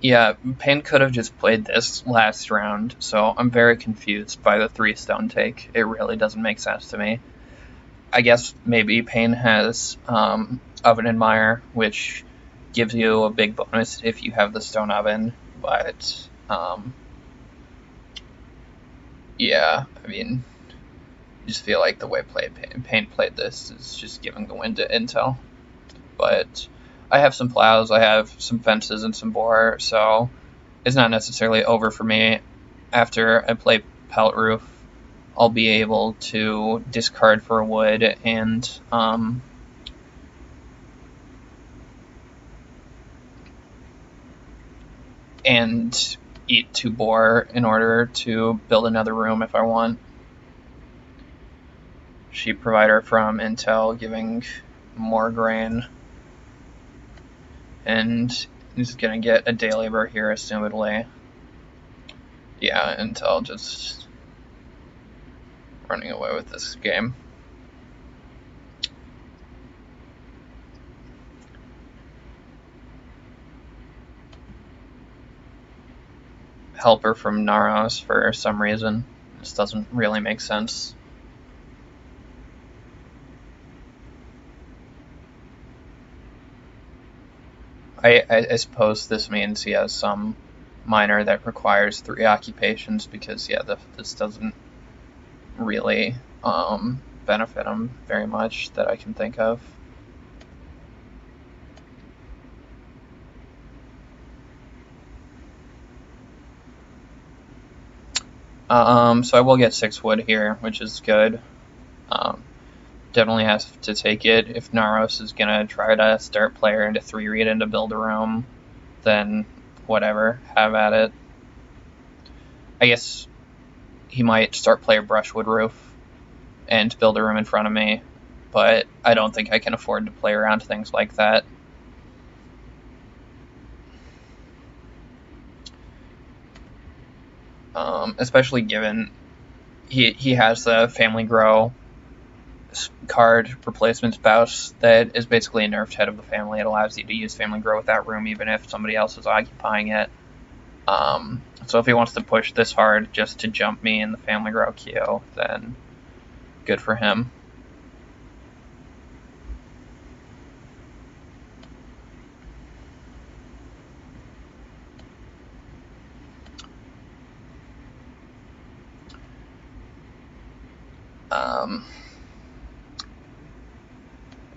Yeah, Payne could have just played this last round, so I'm very confused by the 3 stone take. It really doesn't make sense to me. I guess maybe Payne has Oven and Mire, which gives you a big bonus if you have the stone oven, but yeah, I mean, I just feel like the way Payne played this is just giving the win to Intel. But I have some plows, I have some fences and some boar, so it's not necessarily over for me. After I play Pellet Roof, I'll be able to discard for wood and eat 2 boar in order to build another room if I want. Sheep provider from Intel giving more grain. And he's gonna get a day labor here, assumedly. Yeah, Intel just running away with this game. Helper from Naros for some reason. This doesn't really make sense. I suppose this means he has some miner that requires 3 occupations because, yeah, this doesn't really benefit him very much that I can think of. So I will get 6 wood here, which is good. definitely has to take it. If Naros is gonna try to start player into 3-read into build a room, then whatever, have at it. I guess he might start player Brushwood Roof and build a room in front of me, but I don't think I can afford to play around things like that. Especially given he has the Family Grow card, Replacement Spouse, that is basically a nerfed head of the family. It allows you to use Family Grow with that room even if somebody else is occupying it. So if he wants to push this hard just to jump me in the Family Grow queue, then good for him.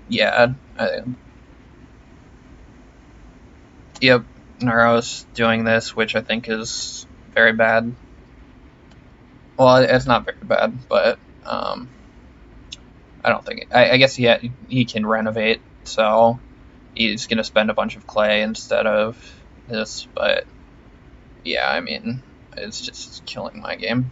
Yeah. Yep. Naro's doing this, which I think is very bad. Well, it's not very bad, but I don't think. I guess he can renovate, so he's gonna spend a bunch of clay instead of this. But yeah, I mean, it's just killing my game.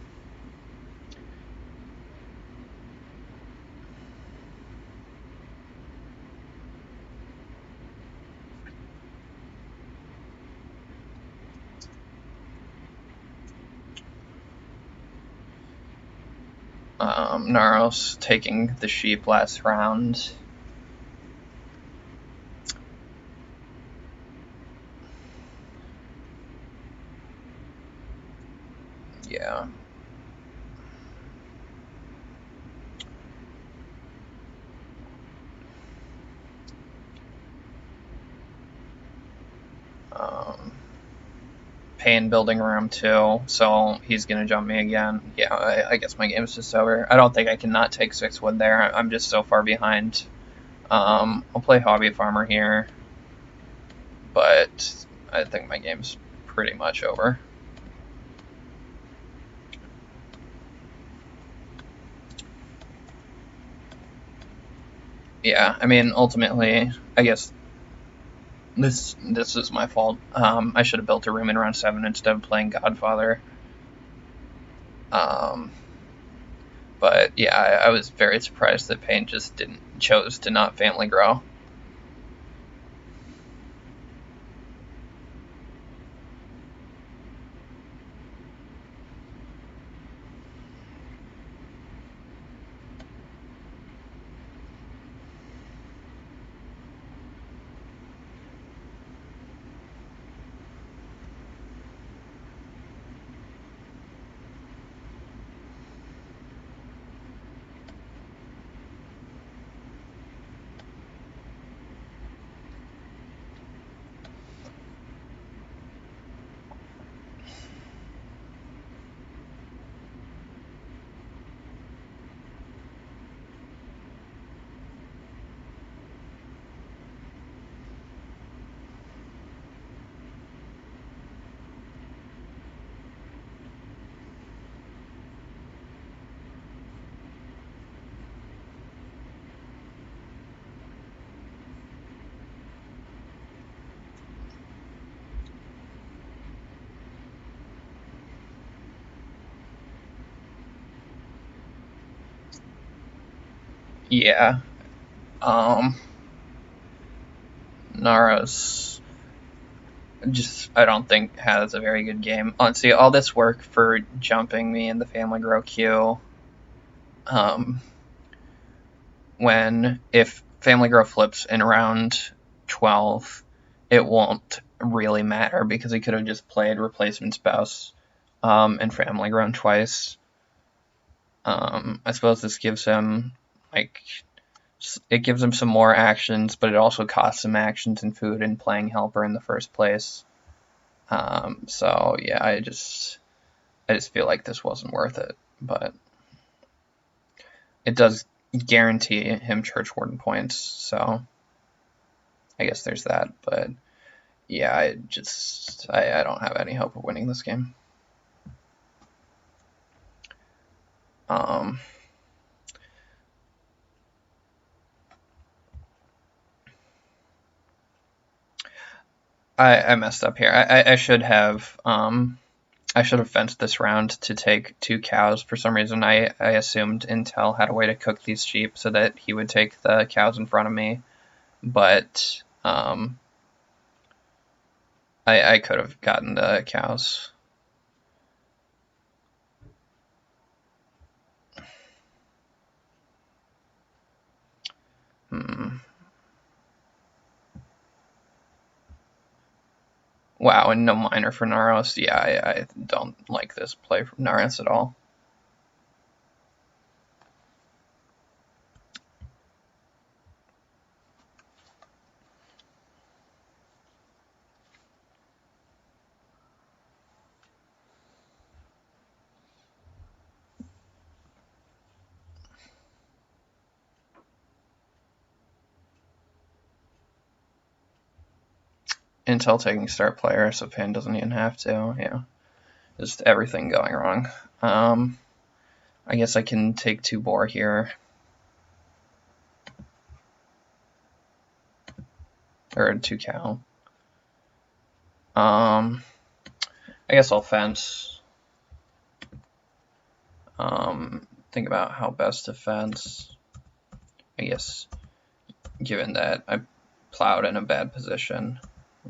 Naros taking the sheep last round. Yeah. Pain building room too, so he's gonna jump me again. Yeah, I guess my game's just over. I don't think I can not take 6 wood there. I'm just so far behind. I'll play Hobby Farmer here, but I think my game's pretty much over. Yeah, I mean, ultimately, I guess this is my fault. I should have built a room in round 7 instead of playing Godfather. But yeah, I was very surprised that Payne just chose to not Family Grow. Yeah. Nara's just, I don't think, has a very good game. Honestly, all this work for jumping me in the Family Grow queue, when if Family Grow flips in round 12, it won't really matter because he could have just played Replacement Spouse and Family Grown twice. I suppose this gives him, like, it gives him some more actions, but it also costs him actions and food and playing helper in the first place. So yeah, I just feel like this wasn't worth it, but it does guarantee him Church Warden points, so I guess there's that. But yeah, I don't have any hope of winning this game. Um, I messed up here. I should have fenced this round to take 2 cows. For some reason, I assumed Intel had a way to cook these sheep so that he would take the cows in front of me, but I could have gotten the cows. Wow, and no miner for Naros. Yeah, I don't like this play from Naros at all. Intel taking start player, so Pan doesn't even have to. Yeah, just everything going wrong. I guess I can take 2 boar here. Or 2 cow. I guess I'll fence. Think about how best to fence. I guess given that I plowed in a bad position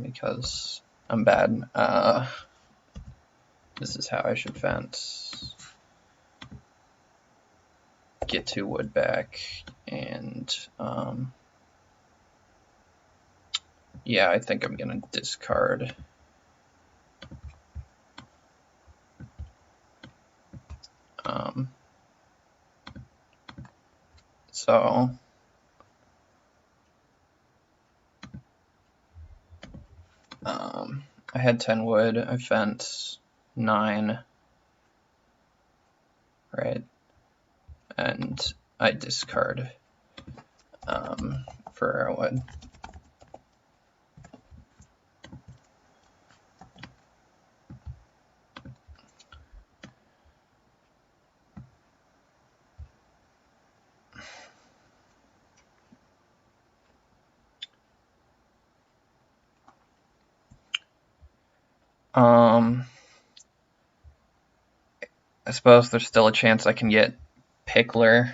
because I'm bad, this is how I should fence. Get 2 wood back, and yeah, I think I'm gonna discard. So I had 10 wood, I fence 9, right? And I discard for wood. I suppose there's still a chance I can get Pickler,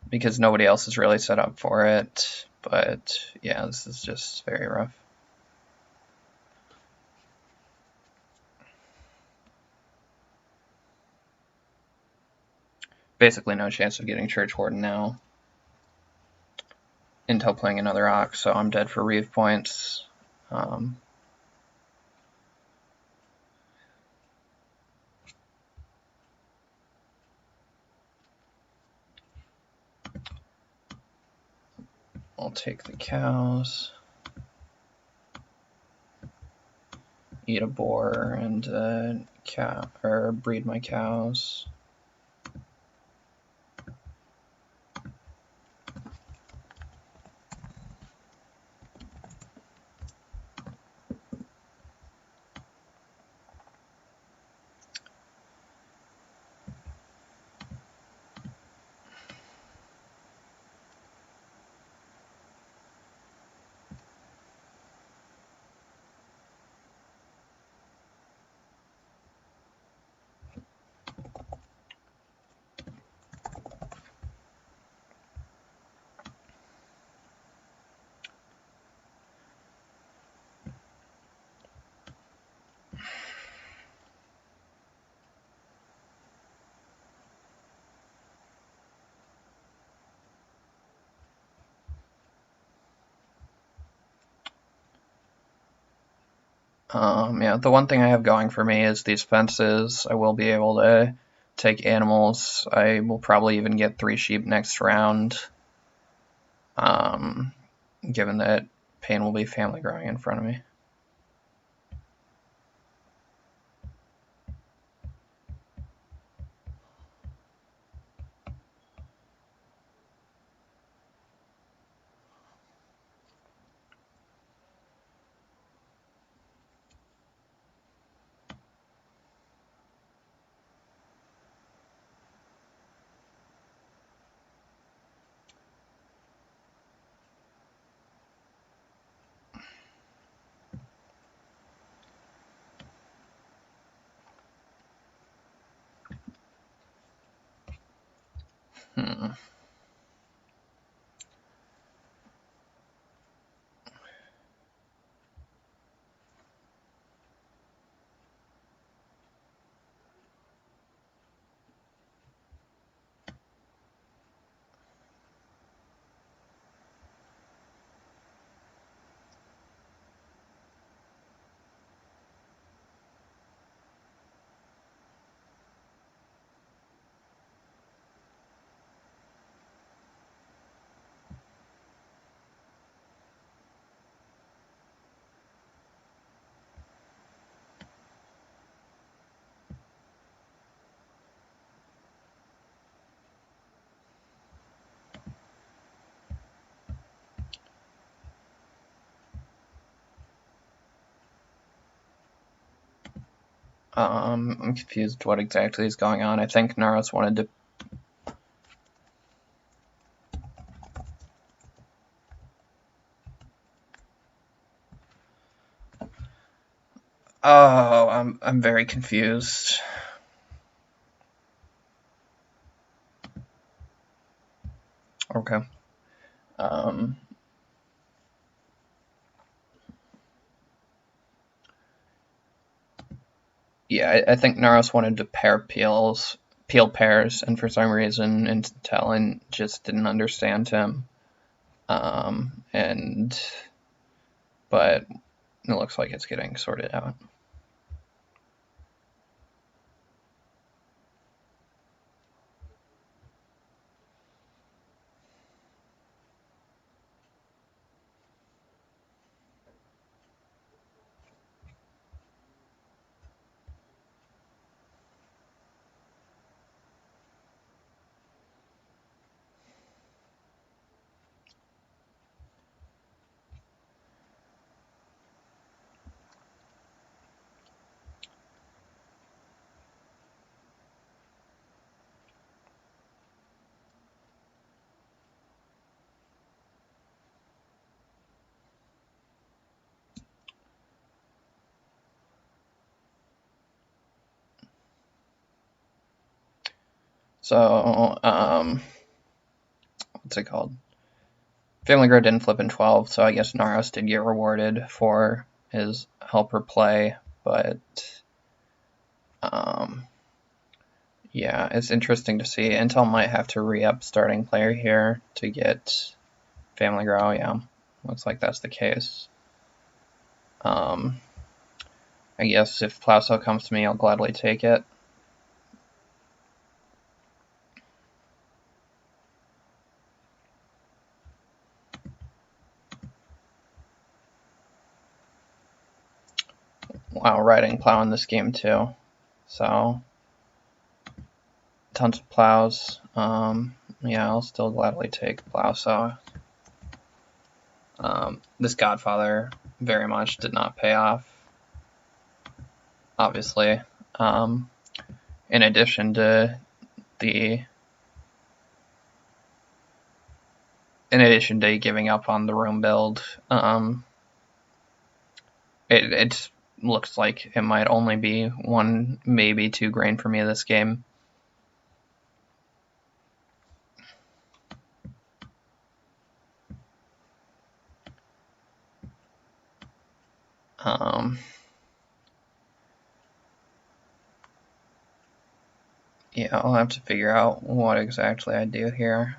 because nobody else is really set up for it. But yeah, this is just very rough. Basically no chance of getting Church Warden now. Intel playing another Ox, so I'm dead for Reeve points. I'll take the cows, eat a boar, and breed my cows. Yeah, the one thing I have going for me is these fences. I will be able to take animals. I will probably even get 3 sheep next round, given that Pain will be family growing in front of me. Hmm. I'm confused what exactly is going on. I think Naros wanted to... Oh, I'm very confused. Okay. Yeah, I think Naros wanted to pair peel pairs, and for some reason Intel just didn't understand him. But it looks like it's getting sorted out. So, what's it called? Family Grow didn't flip in 12, so I guess Naros did get rewarded for his helper play, but yeah, it's interesting to see. Intel might have to re-up starting player here to get Family Grow. Yeah, looks like that's the case. I guess if Plowcell comes to me, I'll gladly take it. Wow, riding plow in this game too. So, tons of plows. Yeah, I'll still gladly take plow. So, this Godfather very much did not pay off, obviously. In addition to giving up on the room build, it looks like it might only be 1, maybe 2 grain for me this game. Yeah, I'll have to figure out what exactly I do here.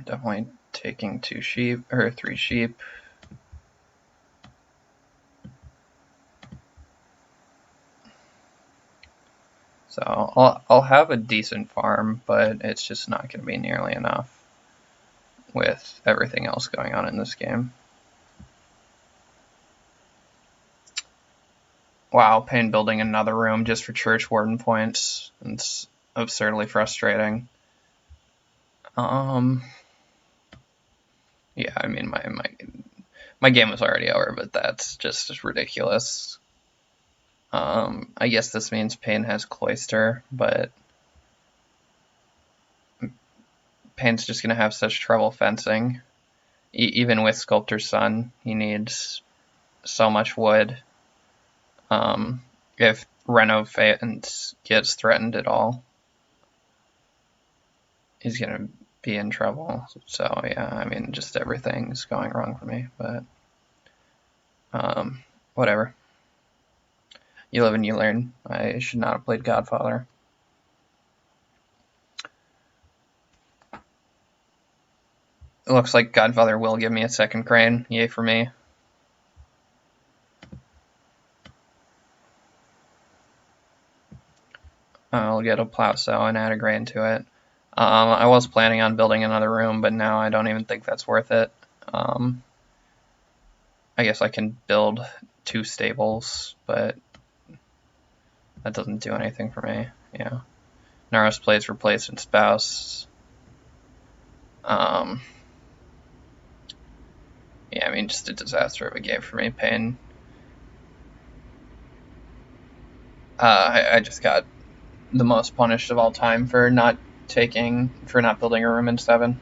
Definitely taking 2 sheep, or 3 sheep. So I'll have a decent farm, but it's just not going to be nearly enough with everything else going on in this game. Wow, pain building another room just for church warden points. It's absurdly frustrating. Yeah, I mean, My game was already over, but that's just ridiculous. I guess this means Pain has Cloister, but Pain's just going to have such trouble fencing. Even with Sculptor's Son, he needs so much wood. If Reno gets threatened at all, he's going to be in trouble. So, yeah, I mean, just everything's going wrong for me, but whatever. You live and you learn. I should not have played Godfather. It looks like Godfather will give me a second crane. Yay for me. I'll get a plow sow and add a grain to it. I was planning on building another room, but now I don't even think that's worth it. I guess I can build 2 stables, but that doesn't do anything for me. Yeah. Naros plays Replacement Spouse. Yeah, I mean, just a disaster of a game for me. Pain. I just got the most punished of all time for not building a room in 7.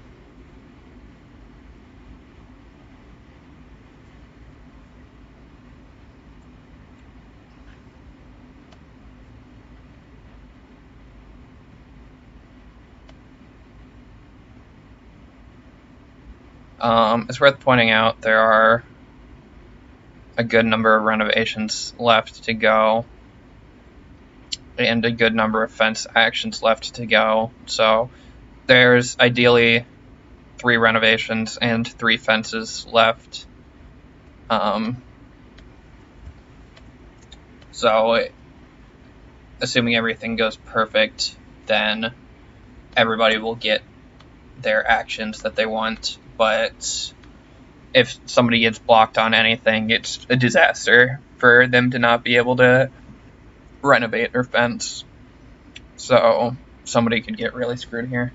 It's worth pointing out there are a good number of renovations left to go and a good number of fence actions left to go. So there's ideally 3 renovations and 3 fences left. So assuming everything goes perfect, then everybody will get their actions that they want. But if somebody gets blocked on anything, it's a disaster for them to not be able to renovate or fence. So somebody could get really screwed here.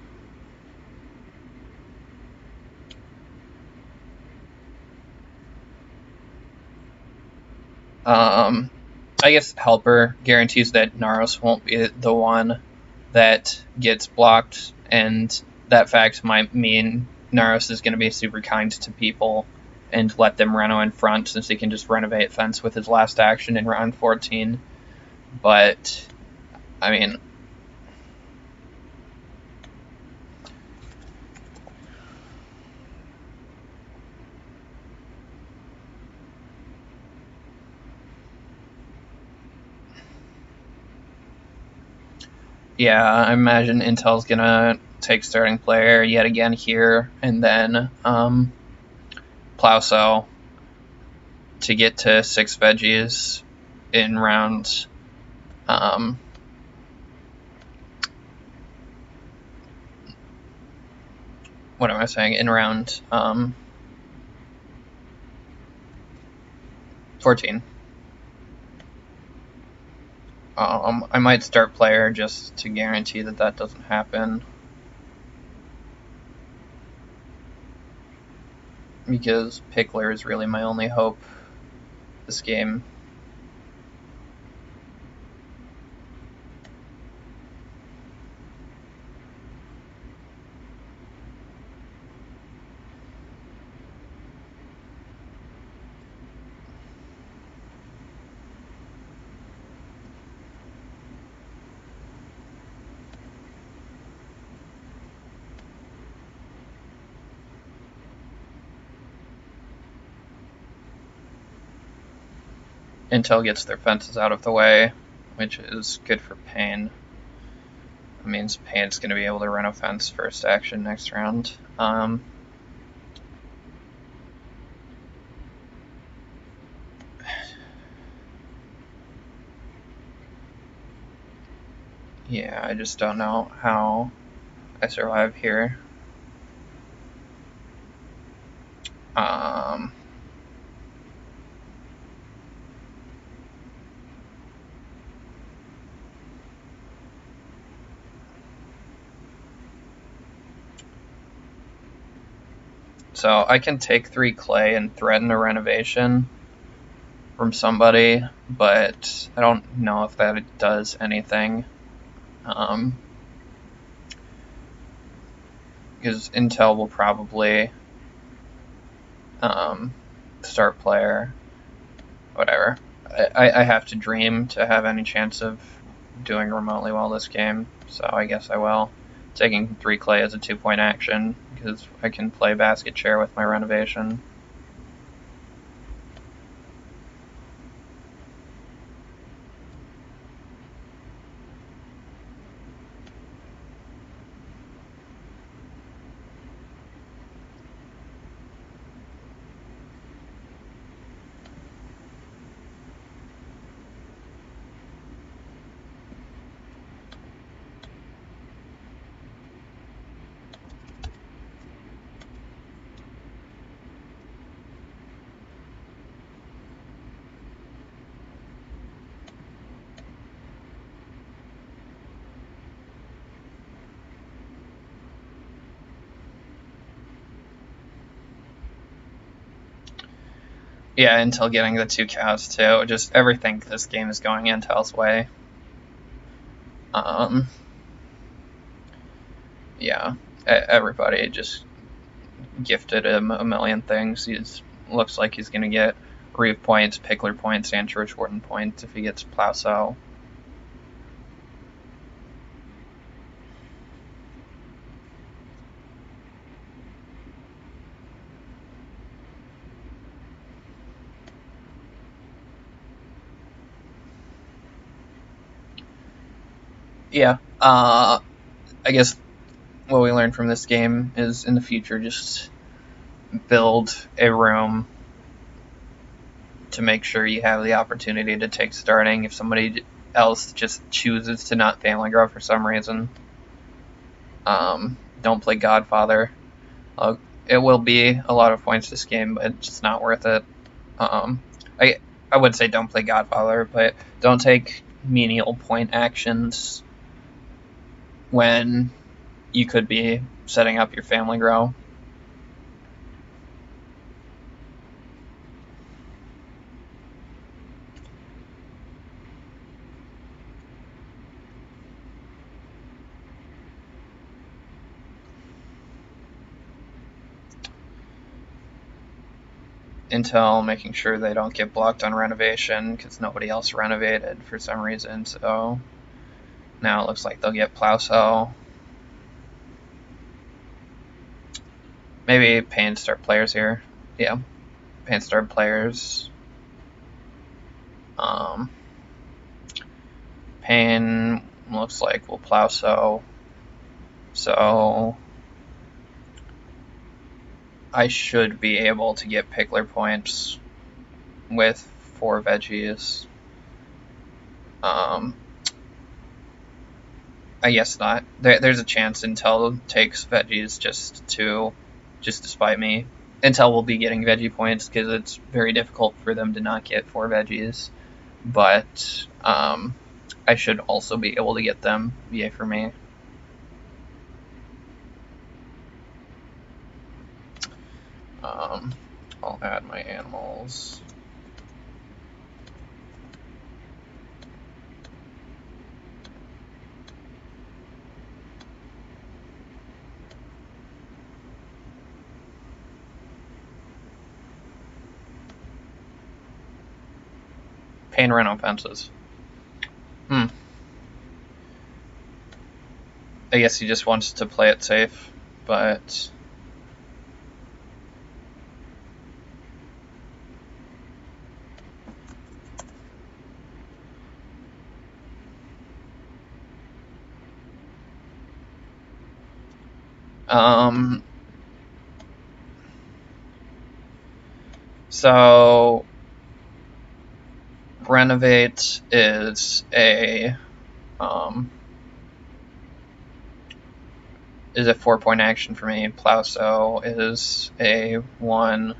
I guess Helper guarantees that Naros won't be the one that gets blocked, and that fact might mean Naros is going to be super kind to people and let them reno in front, since he can just renovate fence with his last action in round 14. But, I mean, yeah, I imagine Intel's going to take starting player yet again here, and then plow cell to get to 6 veggies in round what am I saying? In round 14. I might start player just to guarantee that that doesn't happen, because Pickler is really my only hope this game. Intel gets their fences out of the way, which is good for Pain. It means Pain's going to be able to run a fence first action next round. Yeah, I just don't know how I survive here. So I can take 3 clay and threaten a renovation from somebody, but I don't know if that does anything. Because Intel will probably start player, whatever. I have to dream to have any chance of doing remotely well this game, so I guess I will. Taking 3 clay as a 2-point action, because I can play basket chair with my renovation. Yeah, Intel getting the 2 cows too. Just everything this game is going Intel's way. Yeah, everybody just gifted him a million things. He's looks like he's gonna get Reeve points, Pickler points, and Church Warden points if he gets Plow. Yeah, I guess what we learned from this game is in the future just build a room to make sure you have the opportunity to take starting if somebody else just chooses to not family grow for some reason. Don't play Godfather. It will be a lot of points this game, but it's just not worth it. I would say don't play Godfather, but don't take menial point actions when you could be setting up your family grow. Intel making sure they don't get blocked on renovation because nobody else renovated for some reason, so now it looks like they'll get Plow. Maybe Pain start players here. Yeah, Pain start players. Pain looks like will Plow so I should be able to get Pickler points with 4 veggies. I guess not. There's a chance Intel takes veggies just to spite me. Intel will be getting veggie points because it's very difficult for them to not get 4 veggies. But I should also be able to get them. Yay for me. I'll add my animals. Pain reno fences. I guess he just wants to play it safe, but so renovate is a 4-point action for me. Plow is a 1.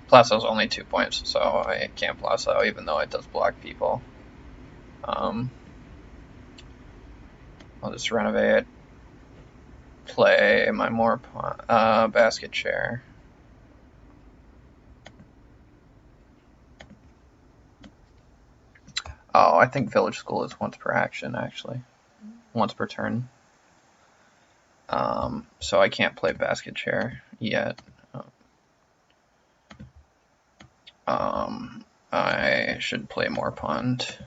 Plow's only 2 points, so I can't Plow even though it does block people. I'll just renovate. play my more basket chair. Oh, I think village school is once per action, actually. Once per turn. So I can't play basket chair yet. I should play more pond.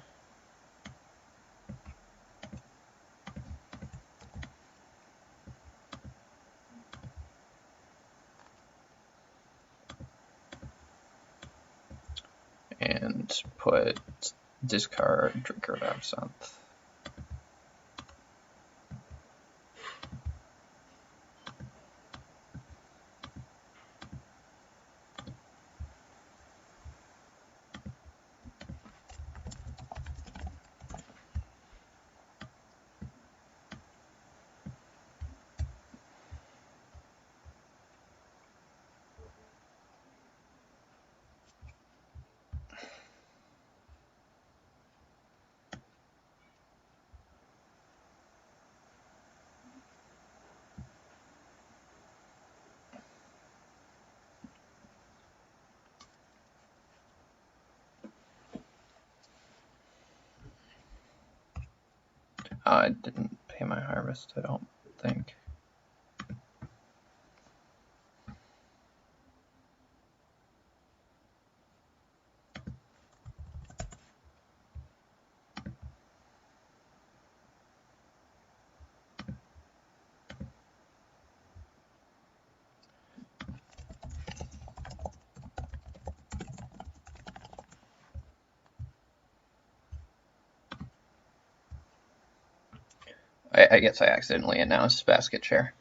And put discard Drinker of Absinthe. I didn't pay my harvest, I don't think. I guess I accidentally announced basket chair.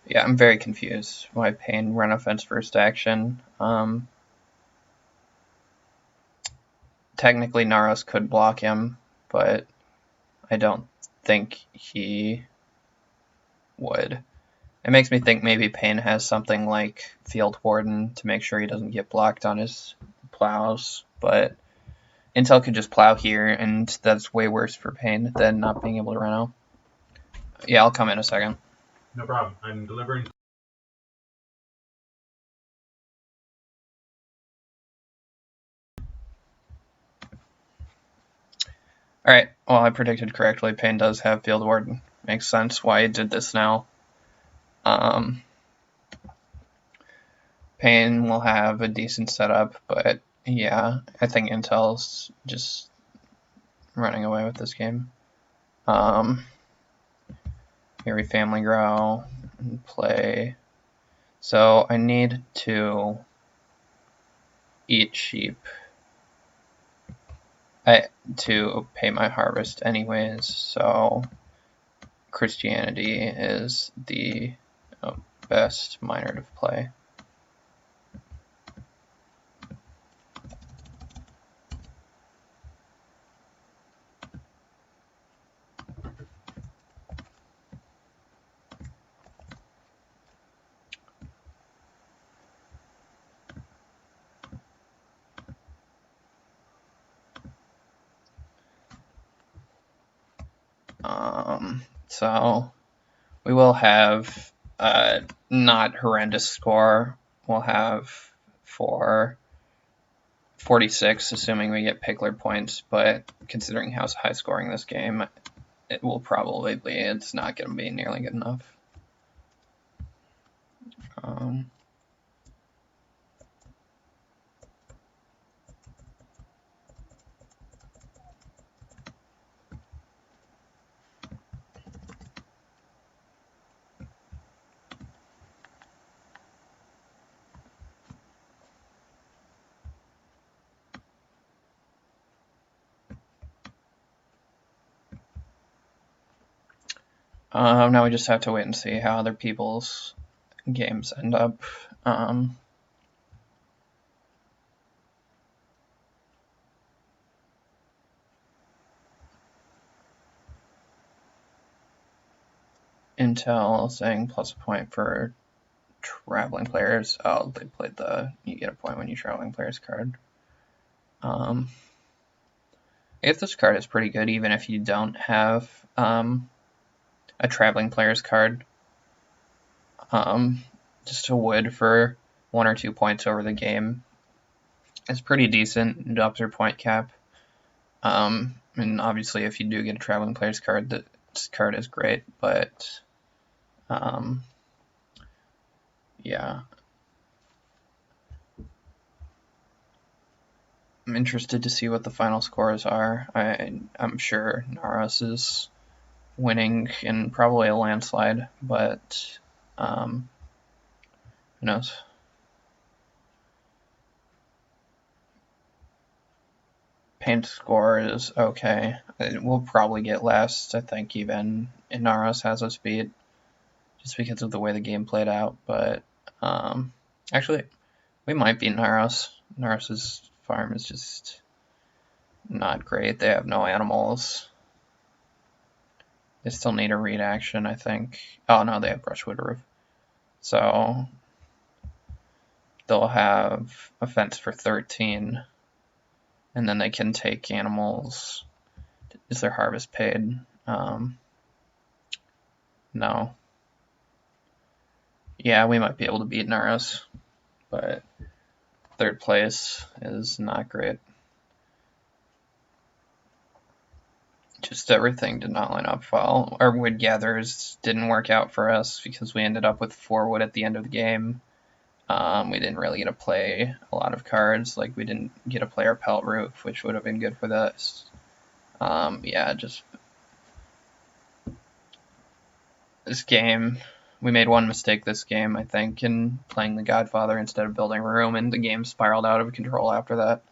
Yeah, I'm very confused why Pain run offense first action. Technically, Naros could block him, but I don't think he would. It makes me think maybe Pain has something like Field Warden to make sure he doesn't get blocked on his plows, but Intel could just plow here, and that's way worse for Pain than not being able to run out. Yeah, I'll come in a second. No problem. I'm delivering. Alright, well, I predicted correctly. Pain does have Field Warden. Makes sense why he did this now. Pain will have a decent setup, but yeah, I think Intel's just running away with this game. Here we family grow and play. So I need to eat sheep to pay my harvest anyways, so Christianity is the best miner to play. So we will have not horrendous score. We'll have for 46, assuming we get Pickler points, but considering how high scoring this game, it will probably be, it's not going to be nearly good enough. Now we just have to wait and see how other people's games end up. Intel saying plus a point for traveling players. Oh, they played the you get a point when you traveling players card. If this card is pretty good, even if you don't have a traveling players card. Just a wood for 1 or 2 points over the game. It's pretty decent. It ups your point cap. And obviously, if you do get a traveling players card, this card is great. But yeah, I'm interested to see what the final scores are. I'm sure Naros is winning in probably a landslide, but who knows? Paint score is okay. We'll probably get less. I think even Inaros has us beat just because of the way the game played out. But actually, we might beat Naros. Naros's farm is just not great. They have no animals. They still need a read action, I think. Oh no, they have brushwood roof. So they'll have a fence for 13. And then they can take animals. Is their harvest paid? No. Yeah, we might be able to beat Naros, but third place is not great. Just everything did not line up well. Our wood gatherers didn't work out for us because we ended up with 4 wood at the end of the game. We didn't really get to play a lot of cards. Like, we didn't get to play our pelt roof, which would have been good for this. Yeah, just this game, we made one mistake this game, I think, in playing the Godfather instead of building a room, and the game spiraled out of control after that.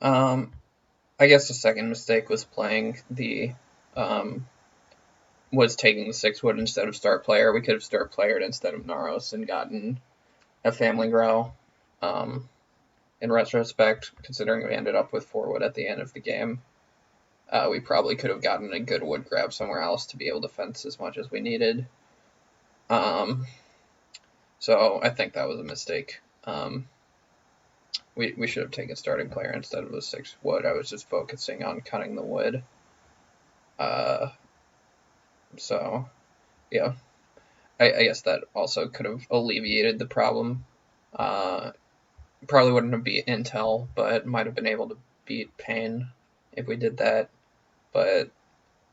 I guess the second mistake was was taking the 6 wood instead of start player. We could have start playered instead of Naros and gotten a family grow. In retrospect, considering we ended up with 4 wood at the end of the game, we probably could have gotten a good wood grab somewhere else to be able to fence as much as we needed. So I think that was a mistake. We should have taken starting player instead of the 6 wood. I was just focusing on cutting the wood. So, yeah. I guess that also could have alleviated the problem. Probably wouldn't have beat Intel, but might have been able to beat Pain if we did that. But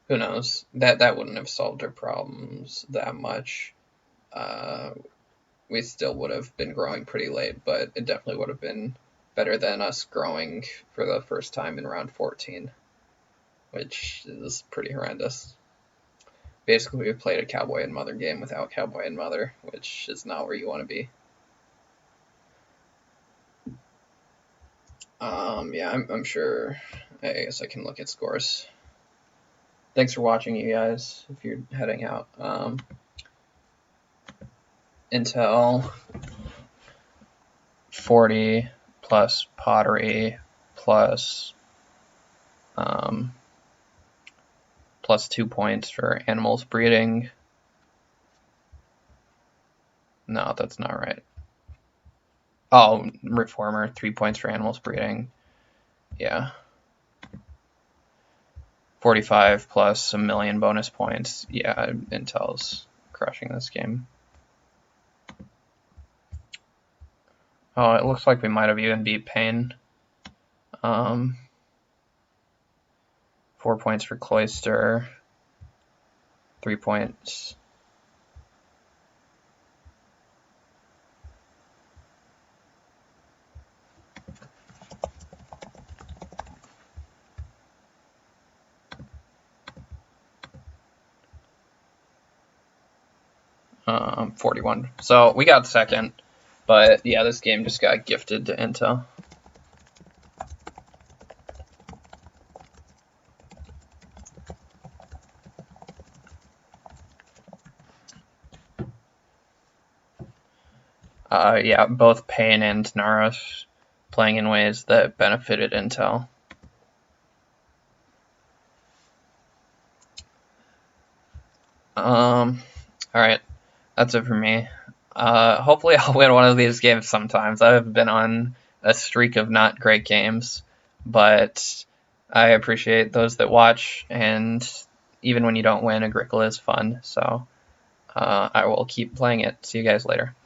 who knows? That wouldn't have solved our problems that much. We still would have been growing pretty late, but it definitely would have been better than us growing for the first time in round 14, which is pretty horrendous. Basically, we played a Cowboy and Mother game without Cowboy and Mother, which is not where you want to be. Yeah, I'm sure. I guess I can look at scores. Thanks for watching, you guys, if you're heading out. Intel 40 plus pottery plus plus 2 points for animals breeding. No, that's not right. Oh, Reformer, 3 points for animals breeding. Yeah. 45 plus a million bonus points. Yeah, Intel's crushing this game. Oh, it looks like we might have even beat Pain. 4 points for Cloister. 3 points. Um, 41. So we got second. But yeah, this game just got gifted to Intel. Yeah, both Pain and Naros playing in ways that benefited Intel. Alright, that's it for me. Hopefully I'll win one of these games sometimes. I've been on a streak of not great games, but I appreciate those that watch, and even when you don't win, Agricola is fun, so I will keep playing it. See you guys later.